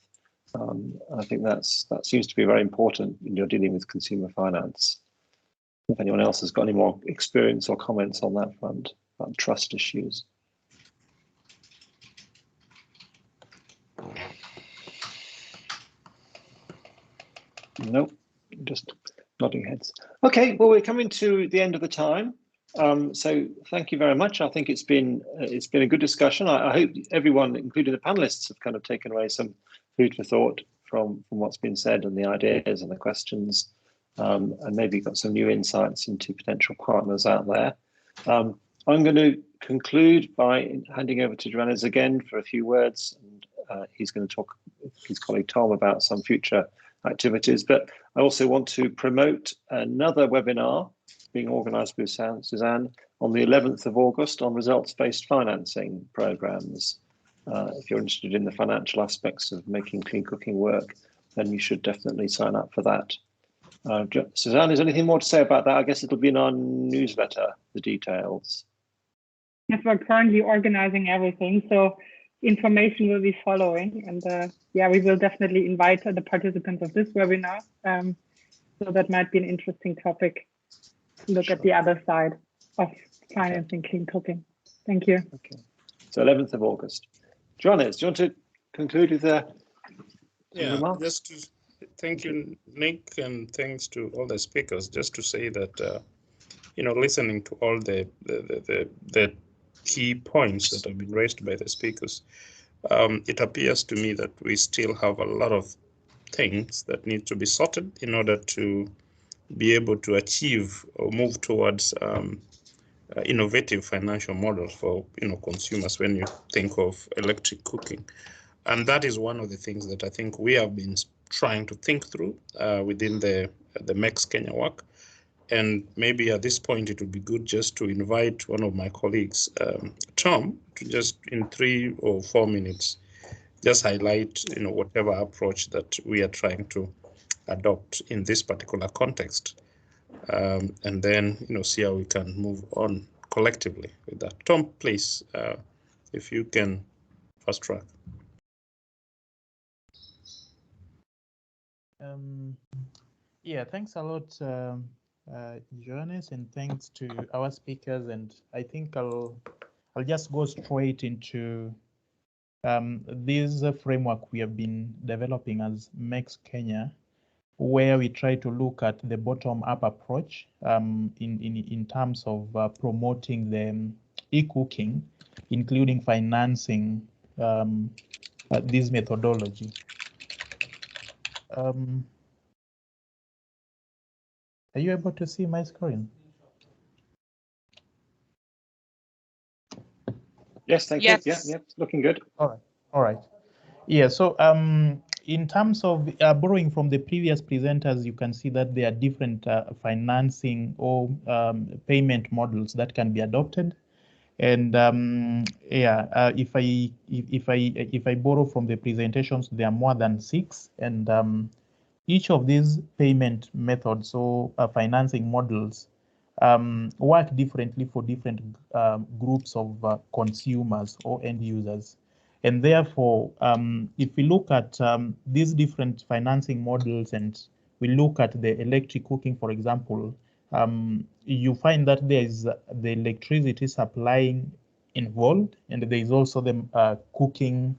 I think that seems to be very important when you're dealing with consumer finance. If anyone else has got any more experience or comments on that front, about trust issues. Nope, just nodding heads. Okay, well, we're coming to the end of the time. So thank you very much. I think it's been a good discussion. I hope everyone, including the panelists, have kind of taken away some food for thought from what's been said and the ideas and the questions, and maybe got some new insights into potential partners out there. I'm going to conclude by handing over to Joanes again for a few words, and he's going to talk with his colleague Tom about some future activities. But I also want to promote another webinar being organised with Suzanne on the 11th of August on results-based financing programmes. If you're interested in the financial aspects of making clean cooking work, then you should definitely sign up for that. Suzanne, is there anything more to say about that? I guess it'll be in our newsletter, the details. Yes, we're currently organising everything, so information will be following, and yeah, we will definitely invite the participants of this webinar. So that might be an interesting topic to look at the other side of financing clean cooking. Thank you. Okay, so 11th of August. Joanes, do you want to conclude with remarks? Just to thank you, Nick, and thanks to all the speakers. Just to say that listening to all the key points that have been raised by the speakers, it appears to me that we still have a lot of things that need to be sorted in order to be able to achieve or move towards innovative financial models for consumers when you think of electric cooking. And that is one of the things that I think we have been trying to think through within the MECS Kenya work. And maybe at this point, it would be good just to invite one of my colleagues, Tom, to just in 3 or 4 minutes, just highlight whatever approach that we are trying to adopt in this particular context, and then see how we can move on collectively with that. Tom, please, if you can fast track. Yeah, thanks a lot, Joanes, and thanks to our speakers. And I think I'll just go straight into this framework we have been developing as MECS Kenya, where we try to look at the bottom-up approach in terms of promoting the eCooking, including financing this methodology. Are you able to see my screen? Yes, thank you. Yeah, it's looking good. All right. Yeah, so in terms of borrowing from the previous presenters, you can see that there are different financing or payment models that can be adopted. And if I borrow from the presentations, there are more than 6, and each of these payment methods or financing models work differently for different groups of consumers or end users. And therefore, if we look at these different financing models and we look at the electric cooking, for example, you find that there is the electricity supplying involved, and there is also the cooking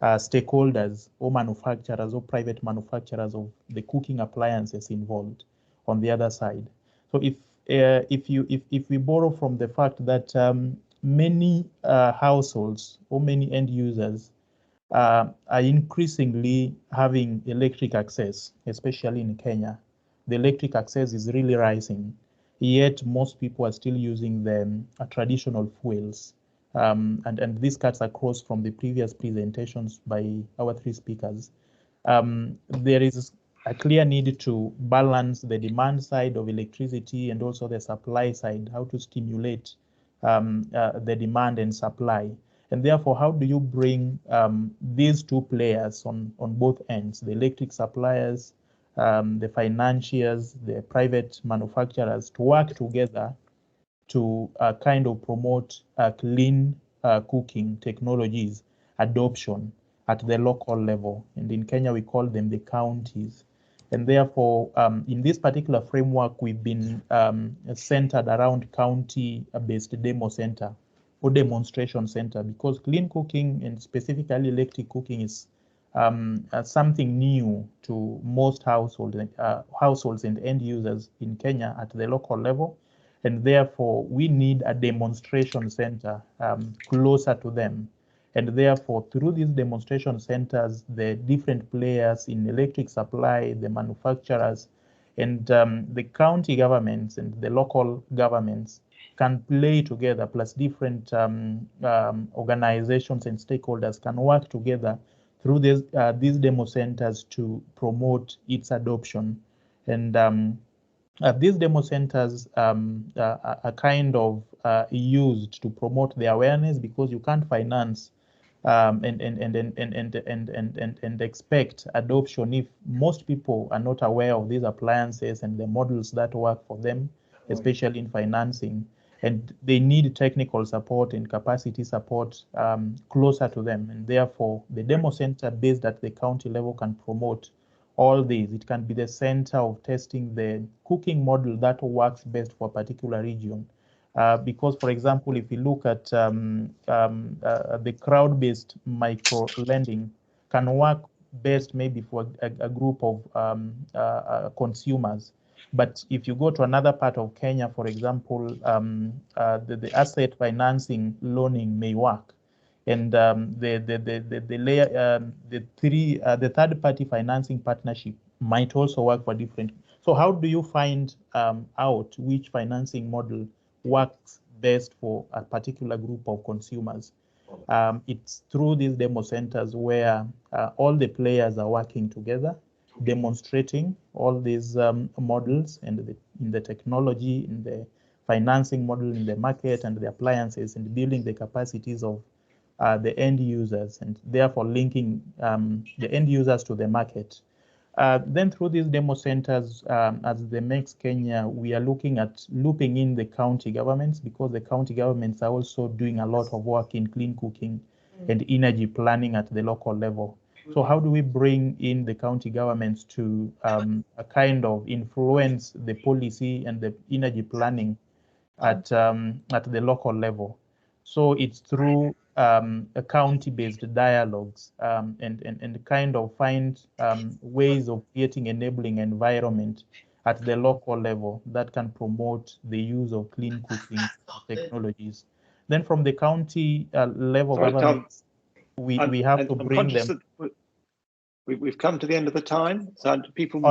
stakeholders or manufacturers or private manufacturers of the cooking appliances involved on the other side. So if we borrow from the fact that many households or many end users are increasingly having electric access, especially in Kenya, the electric access is really rising, yet most people are still using the traditional fuels. And this cuts across from the previous presentations by our 3 speakers. There is a clear need to balance the demand side of electricity and also the supply side, how to stimulate the demand and supply. And therefore, how do you bring these 2 players on both ends, the electric suppliers, the financiers, the private manufacturers, to work together to kind of promote clean cooking technologies adoption at the local level? And in Kenya, we call them the counties. And therefore, in this particular framework, we've been centered around county-based demo center or demonstration center, because clean cooking and specifically electric cooking is something new to most households and end users in Kenya at the local level. And therefore, we need a demonstration center closer to them. And therefore, through these demonstration centers, the different players in electric supply, the manufacturers, and the county governments and the local governments can play together, plus different organizations and stakeholders can work together through these demo centers to promote its adoption. And these demo centers are kind of used to promote the awareness, because you can't finance and expect adoption if most people are not aware of these appliances and the models that work for them, especially in financing. And they need technical support and capacity support closer to them. And therefore, the demo center based at the county level can promote all these. It can be the center of testing the cooking model that works best for a particular region. Because, for example, if you look at the crowd-based micro lending, can work best maybe for a group of consumers. But if you go to another part of Kenya, for example, the asset financing loaning may work, and the third-party financing partnership might also work for different. So how do you find out which financing model works best for a particular group of consumers? It's through these demo centers where all the players are working together, demonstrating all these models and in the technology, in the financing model, in the market and the appliances, and building the capacities of the end users, and therefore linking the end users to the market. Then through these demo centers, as the MECS Kenya, we are looking at looping in the county governments, because the county governments are also doing a lot of work in clean cooking and energy planning at the local level. So how do we bring in the county governments to a kind of influence the policy and the energy planning at the local level? So it's through a county-based dialogues and kind of find ways of creating enabling environment at the local level that can promote the use of clean cooking technologies. Then from the county level governments, we have to bring them. We've come to the end of the time, so people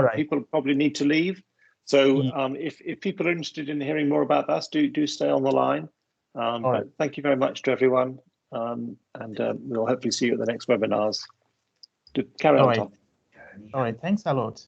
probably need to leave. So if people are interested in hearing more about this, do stay on the line. But thank you very much to everyone, and we'll hopefully see you at the next webinars. Carry on, Tom. All right, thanks a lot.